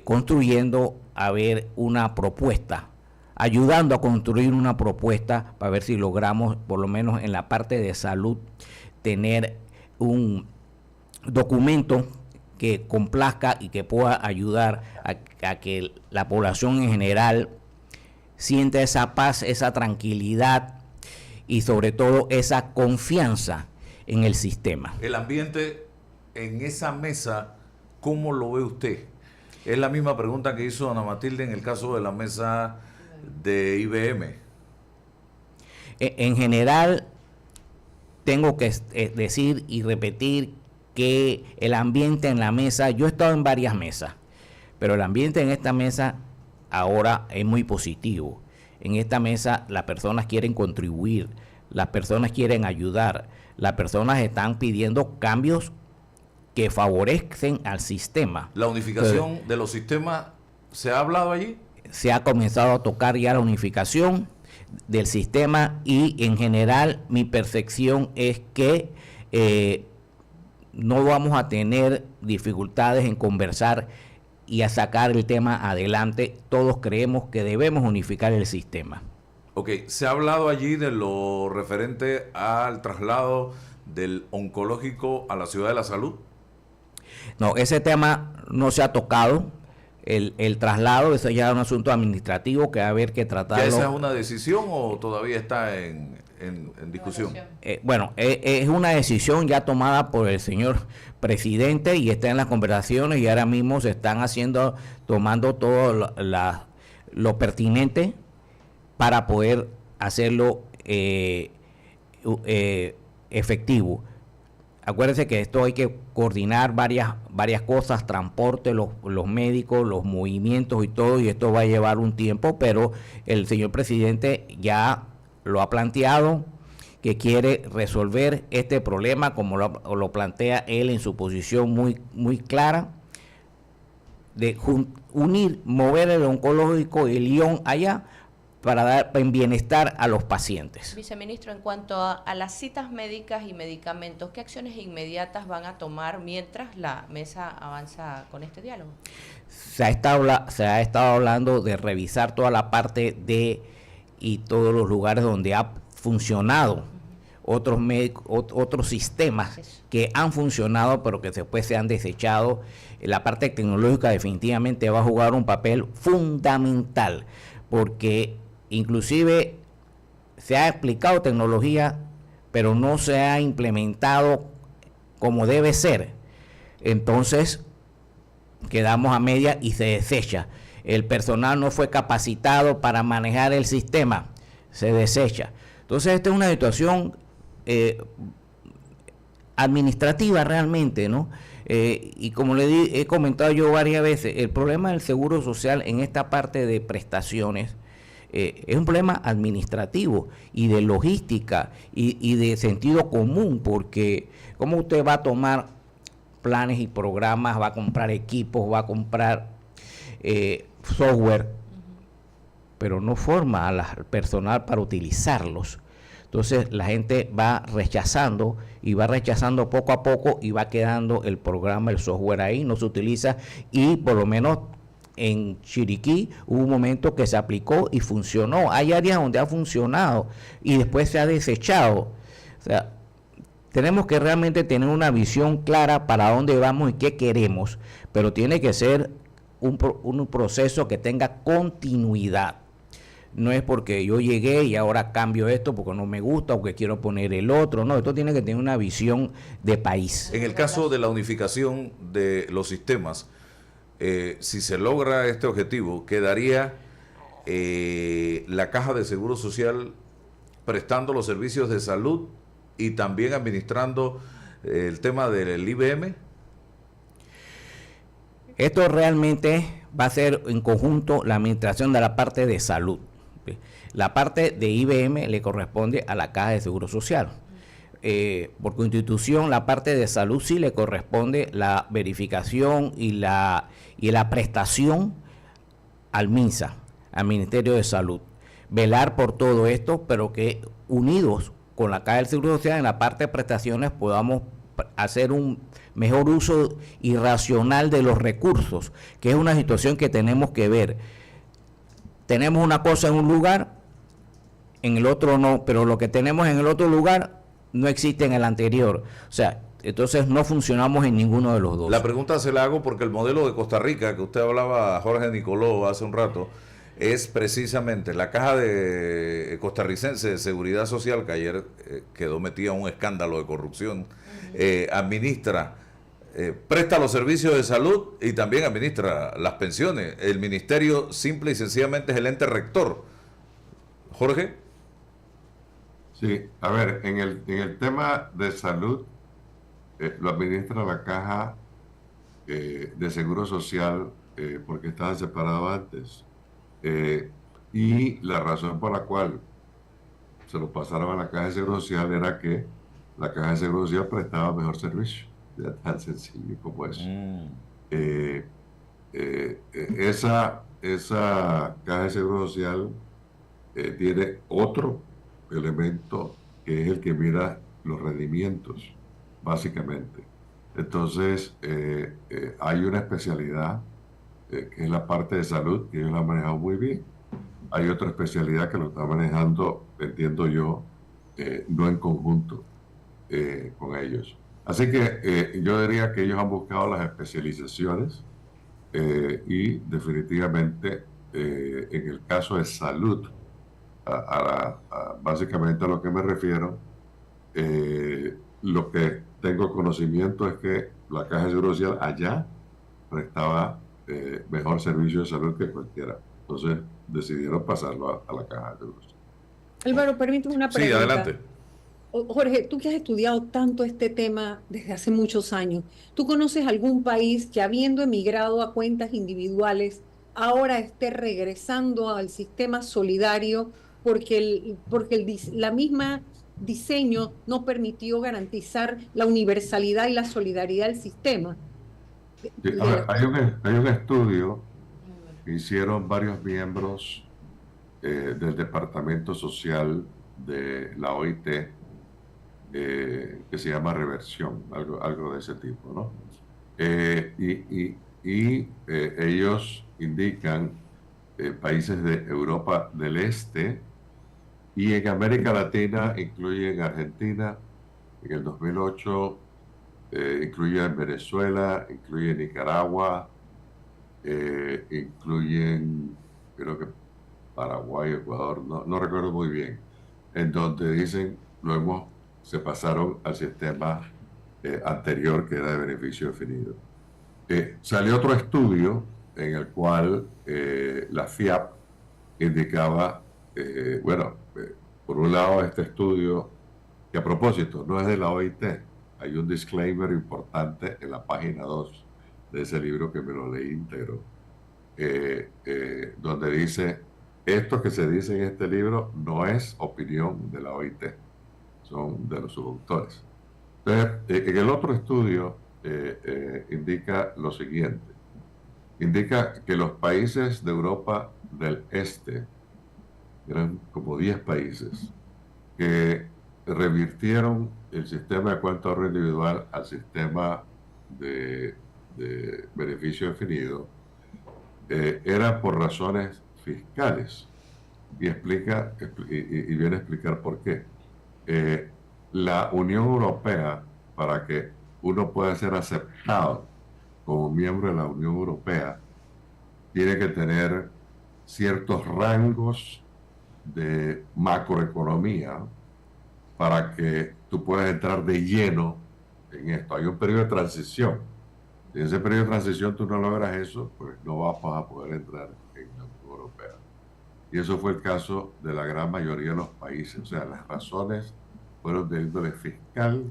construyendo a ver una propuesta, ayudando a construir una propuesta para ver si logramos, por lo menos en la parte de salud, tener un documento que complazca y que pueda ayudar a que la población en general sienta esa paz, esa tranquilidad y sobre todo esa confianza en el sistema. El ambiente en esa mesa, ¿cómo lo ve usted? Es la misma pregunta que hizo Ana Matilde en el caso de la mesa de IBM. En general, tengo que decir y repetir que el ambiente en la mesa, yo he estado en varias mesas, pero el ambiente en esta mesa ahora es muy positivo. En esta mesa las personas quieren contribuir, las personas quieren ayudar, las personas están pidiendo cambios que favorecen al sistema. ¿La unificación de los sistemas se ha hablado allí? Se ha comenzado a tocar ya la unificación del sistema y en general mi percepción es que no vamos a tener dificultades en conversar y a sacar el tema adelante. Todos creemos que debemos unificar el sistema. Ok, ¿se ha hablado allí de lo referente al traslado del oncológico a la Ciudad de la Salud? No, ese tema no se ha tocado. El traslado, eso ya es un asunto administrativo que va a haber que tratarlo. ¿Ya esa es una decisión o todavía está en discusión? Bueno, es una decisión ya tomada por el señor presidente y está en las conversaciones y ahora mismo se están tomando todo lo pertinente para poder hacerlo efectivo. Acuérdense que esto hay que coordinar varias cosas, transporte, los médicos, los movimientos y todo, y esto va a llevar un tiempo, pero el señor presidente ya lo ha planteado, que quiere resolver este problema como lo plantea él en su posición muy clara, de mover el oncológico y el ION allá para dar bienestar a los pacientes. Viceministro, en cuanto a las citas médicas y medicamentos, ¿qué acciones inmediatas van a tomar mientras la mesa avanza con este diálogo? Se ha estado hablando de revisar toda la parte y todos los lugares donde ha funcionado otros sistemas que han funcionado pero que después se han desechado. La parte tecnológica definitivamente va a jugar un papel fundamental porque inclusive se ha aplicado tecnología, pero no se ha implementado como debe ser. Entonces, quedamos a media y se desecha. El personal no fue capacitado para manejar el sistema, se desecha. Entonces, esta es una situación administrativa realmente, ¿no? Y como he comentado yo varias veces, el problema del seguro social en esta parte de prestaciones es un problema administrativo y de logística y de sentido común, porque ¿cómo usted va a tomar planes y programas, va a comprar equipos, va a comprar software, pero no forma al personal para utilizarlos? Entonces la gente va rechazando y va rechazando poco a poco y va quedando el programa, el software ahí, no se utiliza y por lo menos en Chiriquí hubo un momento que se aplicó y funcionó. Hay áreas donde ha funcionado y después se ha desechado. O sea, tenemos que realmente tener una visión clara para dónde vamos y qué queremos, pero tiene que ser un proceso que tenga continuidad. No es porque yo llegué y ahora cambio esto porque no me gusta o que quiero poner el otro. No, esto tiene que tener una visión de país. En el caso de la unificación de los sistemas, si se logra este objetivo, quedaría la Caja de Seguro Social prestando los servicios de salud y también administrando el tema del IBM. Esto realmente va a ser en conjunto la administración de la parte de salud. La parte de IBM le corresponde a la Caja de Seguro Social. Por constitución, la parte de salud sí le corresponde la verificación y la prestación al MINSA, al Ministerio de Salud. Velar por todo esto, pero que unidos con la Caja del Seguro Social en la parte de prestaciones podamos hacer un mejor uso y racional de los recursos, que es una situación que tenemos que ver. Tenemos una cosa en un lugar, en el otro no, pero lo que tenemos en el otro lugar no existe en el anterior. O sea, entonces no funcionamos en ninguno de los dos. La pregunta se la hago porque el modelo de Costa Rica, que usted hablaba, Jorge Nicoló, hace un rato, es precisamente la Caja de Costarricense de Seguridad Social, que ayer quedó metida en un escándalo de corrupción, administra presta los servicios de salud y también administra las pensiones. El ministerio simple y sencillamente es el ente rector. Jorge. Sí, a ver, en el tema de salud, lo administra la Caja de Seguro Social porque estaban separados antes. Y la razón por la cual se lo pasaron a la Caja de Seguro Social era que la Caja de Seguro Social prestaba mejor servicio. Ya tan sencillo como eso. Esa Caja de Seguro Social tiene otro elemento que es el que mira los rendimientos, básicamente. Entonces, hay una especialidad que es la parte de salud, que ellos la han manejado muy bien. Hay otra especialidad que lo está manejando, entiendo yo, no en conjunto con ellos. Así que yo diría que ellos han buscado las especializaciones y definitivamente en el caso de salud, básicamente a lo que me refiero, lo que tengo conocimiento es que la Caja de Seguro Social allá prestaba mejor servicio de salud que cualquiera. Entonces decidieron pasarlo a la Caja de Seguro Social. Álvaro, permíteme una pregunta. Sí, adelante. Jorge, tú que has estudiado tanto este tema desde hace muchos años, ¿tú conoces algún país que habiendo emigrado a cuentas individuales ahora esté regresando al sistema solidario porque la misma diseño no permitió garantizar la universalidad y la solidaridad del sistema? Sí, a ver, hay un estudio que hicieron varios miembros del Departamento Social de la OIT, que se llama Reversión, algo de ese tipo, ¿no? Ellos indican países de Europa del Este y en América Latina incluyen Argentina, en el 2008 incluyen Venezuela, incluyen Nicaragua, incluyen, creo que Paraguay, Ecuador, no recuerdo muy bien, en donde dicen, se pasaron al sistema anterior que era de beneficio definido. Salió otro estudio en el cual la FIAP indicaba, por un lado este estudio, que a propósito no es de la OIT, hay un disclaimer importante en la página 2 de ese libro que me lo leí íntegro, donde dice, esto que se dice en este libro no es opinión de la OIT, son de los subautores. Entonces, en el otro estudio indica lo siguiente, indica que los países de Europa del Este, eran como 10 países, que revirtieron el sistema de cuenta de ahorro individual al sistema de beneficio definido, era por razones fiscales. Y viene a explicar por qué. La Unión Europea, para que uno pueda ser aceptado como miembro de la Unión Europea, tiene que tener ciertos rangos de macroeconomía para que tú puedas entrar de lleno en esto. Hay un periodo de transición. Si en ese periodo de transición tú no logras eso, pues no vas a poder entrar en la Unión Europea. Y eso fue el caso de la gran mayoría de los países. O sea, las razones fueron de índole fiscal.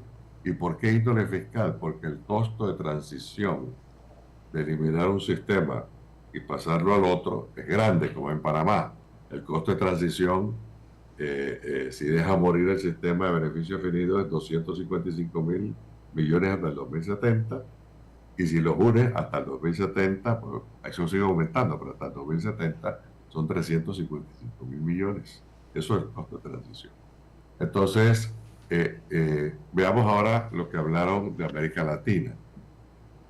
¿Y por qué índole fiscal? Porque el costo de transición de eliminar un sistema y pasarlo al otro es grande, como en Panamá. El costo de transición, si deja morir el sistema de beneficio definido, es 255.000 millones hasta el 2070. Y si los unes hasta el 2070, pues eso sigue aumentando, pero hasta el 2070 son 355.000 millones. Eso es el costo de transición. Entonces, veamos ahora lo que hablaron de América Latina.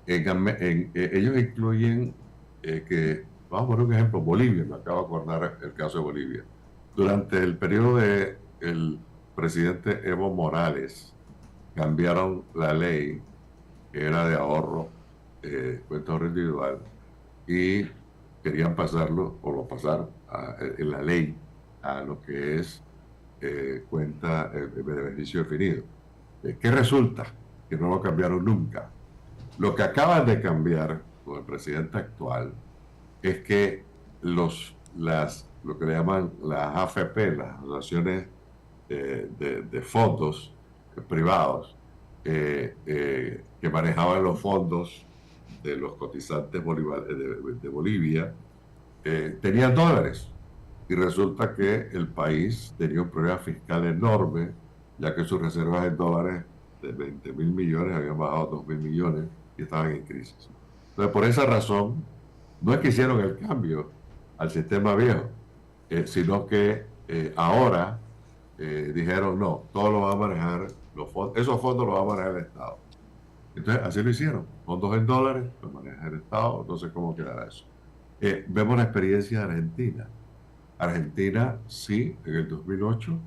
Ellos incluyen vamos a poner un ejemplo, Bolivia, me acabo de acordar el caso de Bolivia. Durante el periodo del presidente Evo Morales, cambiaron la ley que era de ahorro, cuenta de ahorro individual, y querían pasarlo, o lo pasaron en la ley, a lo que es cuenta de beneficio definido. ¿Qué resulta? Que no lo cambiaron nunca. Lo que acaban de cambiar con el presidente actual es que lo que le llaman las AFP, las asociaciones de fondos privados, que manejaban los fondos de los cotizantes de Bolivia, tenían dólares. Y resulta que el país tenía un problema fiscal enorme, ya que sus reservas en dólares de 20.000 millones habían bajado a 2.000 millones y estaban en crisis. Entonces, por esa razón, no es que hicieron el cambio al sistema viejo, sino que ahora dijeron, no, todo lo va a manejar, esos fondos los va a manejar el Estado. Entonces, así lo hicieron. Fondos en dólares, los maneja el Estado, no sé cómo quedará eso. Vemos la experiencia de Argentina. Argentina, sí, en el 2008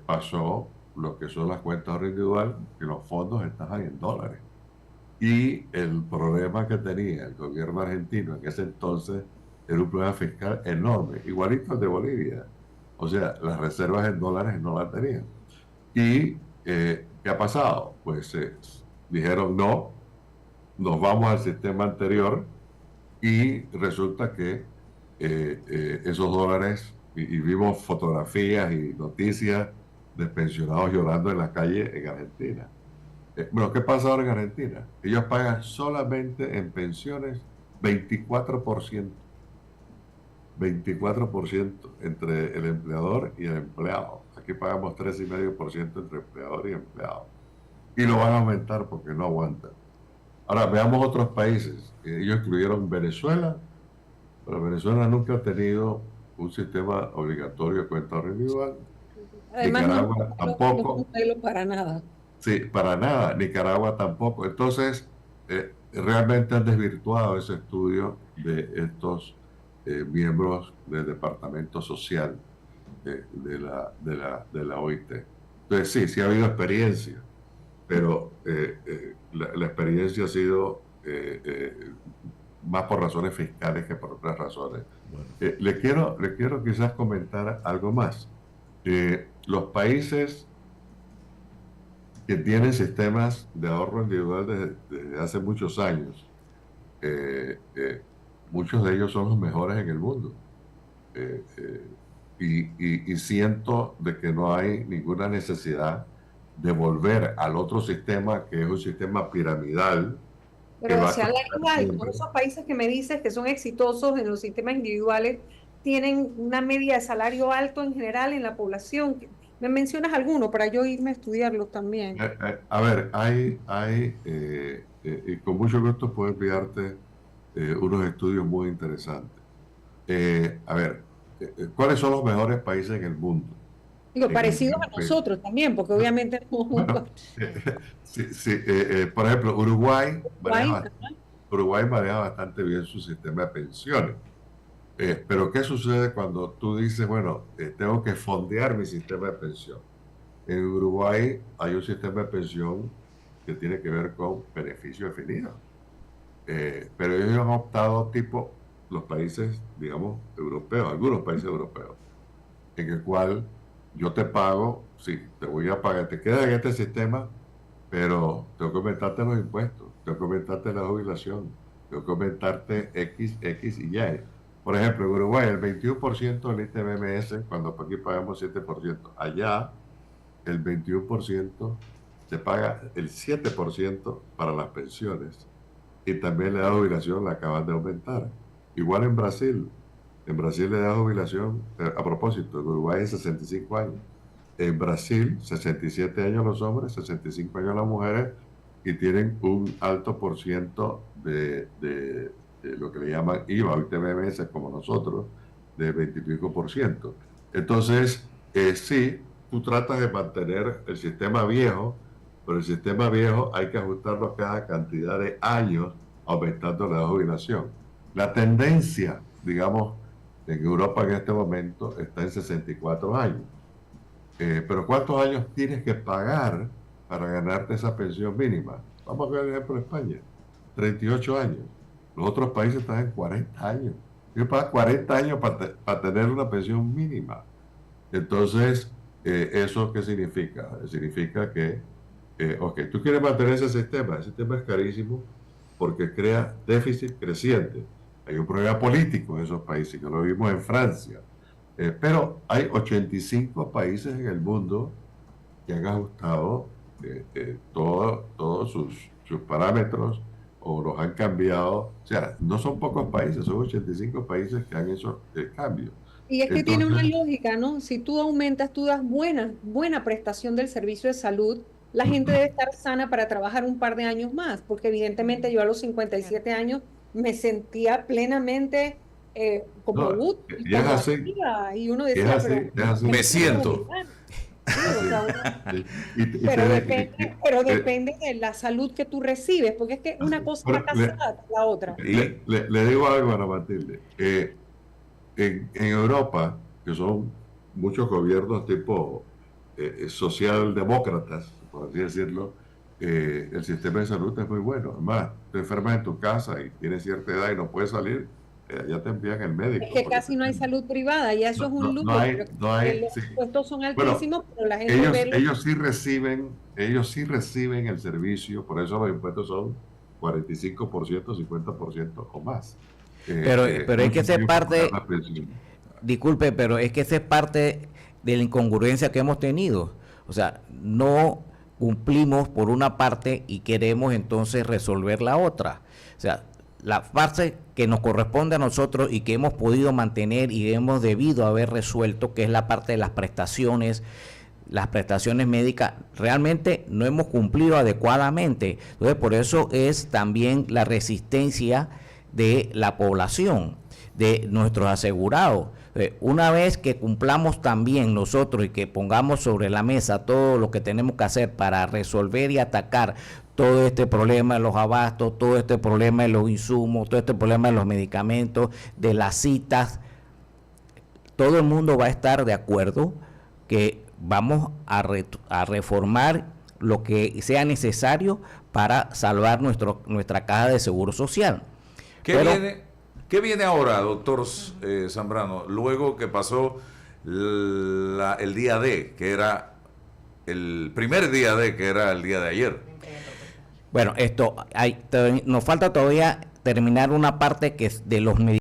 pasó lo que son las cuentas ahorro individual, que los fondos estaban en dólares. Y el problema que tenía el gobierno argentino en ese entonces era un problema fiscal enorme, igualito al de Bolivia. O sea, las reservas en dólares no las tenían. ¿Y qué ha pasado? Pues dijeron no, nos vamos al sistema anterior y resulta que esos dólares, y vimos fotografías y noticias de pensionados llorando en la calle en Argentina. Bueno, ¿qué pasa ahora en Argentina? Ellos pagan solamente en pensiones 24%. 24% entre el empleador y el empleado. Aquí pagamos 3,5% entre empleador y empleado. Y lo van a aumentar porque no aguantan. Ahora, veamos otros países. Ellos incluyeron Venezuela, pero Venezuela nunca ha tenido un sistema obligatorio de cuenta ahorro individual. Además, Nicaragua tampoco. No es un modelo para nada. Sí, para nada. Nicaragua tampoco. Entonces, realmente han desvirtuado ese estudio de estos miembros del Departamento Social de la OIT. Entonces, sí ha habido experiencia, pero la experiencia ha sido más por razones fiscales que por otras razones. Bueno. Le quiero quizás comentar algo más. Los países que tienen sistemas de ahorro individual desde hace muchos años, muchos de ellos son los mejores en el mundo. Y siento de que no hay ninguna necesidad de volver al otro sistema, que es un sistema piramidal. Pero hacia la con esos países que me dices que son exitosos en los sistemas individuales, tienen una media de salario alto en general en la población. ¿Me mencionas alguno para yo irme a estudiarlos también? A ver, y con mucho gusto puedo enviarte unos estudios muy interesantes. A ver, ¿cuáles son los mejores países en el mundo? Digo, parecidos a nosotros también, porque obviamente no. Bueno, por ejemplo, Uruguay maneja bastante bien su sistema de pensiones. Pero ¿qué sucede cuando tú dices, bueno, tengo que fondear mi sistema de pensión? En Uruguay hay un sistema de pensión que tiene que ver con beneficio definido. Pero ellos han optado tipo los países, digamos, europeos, algunos países europeos, en el cual yo te pago, sí, te voy a pagar, te quedas en este sistema, pero tengo que aumentarte los impuestos, tengo que aumentarte la jubilación, tengo que aumentarte X y Y. Por ejemplo, en Uruguay el 21% del ITBMS, cuando aquí pagamos 7%, allá el 21% se paga el 7% para las pensiones y también le da jubilación, la acaban de aumentar. Igual en Brasil le da jubilación, a propósito, en Uruguay es 65 años. En Brasil, 67 años los hombres, 65 años las mujeres, y tienen un alto por ciento de lo que le llaman IVA o ITBMS, como nosotros, de 20 y pico %. Entonces, sí, tú tratas de mantener el sistema viejo, pero el sistema viejo hay que ajustarlo cada cantidad de años, aumentando la jubilación. La tendencia, digamos, en Europa en este momento está en 64 años. Pero ¿cuántos años tienes que pagar para ganarte esa pensión mínima? Vamos a ver el ejemplo de España. 38 años. Los otros países están en 40 años. Tienes que pagar 40 años para tener una pensión mínima. Entonces, ¿eso qué significa? Significa que Ok, tú quieres mantener ese sistema. El sistema es carísimo porque crea déficit creciente. Hay un problema político en esos países, que lo vimos en Francia. Pero hay 85 países en el mundo que han ajustado todos sus parámetros o los han cambiado. O sea, no son pocos países, son 85 países que han hecho cambios. Y es que tiene una Entonces, lógica, ¿no? Si tú aumentas, tú das buena prestación del servicio de salud, la gente debe estar sana para trabajar un par de años más, porque evidentemente yo a los 57 años me sentía plenamente como no, útil, y es como así, activa, y uno es decía, así, pero es así. Me siento. Sí, o sea, Sí. Y pero te- pero eh, depende de la salud que tú recibes, porque es que una cosa Pero está casada con la otra. le digo algo a Ana Matilde. En Europa, que son muchos gobiernos tipo socialdemócratas, por así decirlo, el sistema de salud es muy bueno. Además, te enfermas en tu casa y tienes cierta edad y no puedes salir, ya te envían el médico. Es que porque casi no hay salud privada, y eso es un lujo, no hay, porque no hay, los sí. impuestos son Bueno, altísimos, pero la gente ve ellos sí reciben el servicio, por eso los impuestos son 45%, 50% o más. Pero es que muchos esa es tienen que parte, pagar la pensión. disculpe, pero es que esa es parte de la incongruencia que hemos tenido. O sea, no cumplimos por una parte y queremos entonces resolver la otra. O sea, la parte que nos corresponde a nosotros y que hemos podido mantener y hemos debido haber resuelto, que es la parte de las prestaciones médicas, realmente no hemos cumplido adecuadamente. Entonces, por eso es también la resistencia de la población, de nuestros asegurados. Una vez que cumplamos también nosotros y que pongamos sobre la mesa todo lo que tenemos que hacer para resolver y atacar todo este problema de los abastos, todo este problema de los insumos, todo este problema de los medicamentos, de las citas, todo el mundo va a estar de acuerdo que vamos a reformar lo que sea necesario para salvar nuestra caja de seguro social. ¿Qué viene ahora, doctor Zambrano? Luego que pasó el día D, que era el primer día D, que era el día de ayer. Bueno, nos falta todavía terminar una parte que es de los medicamentos.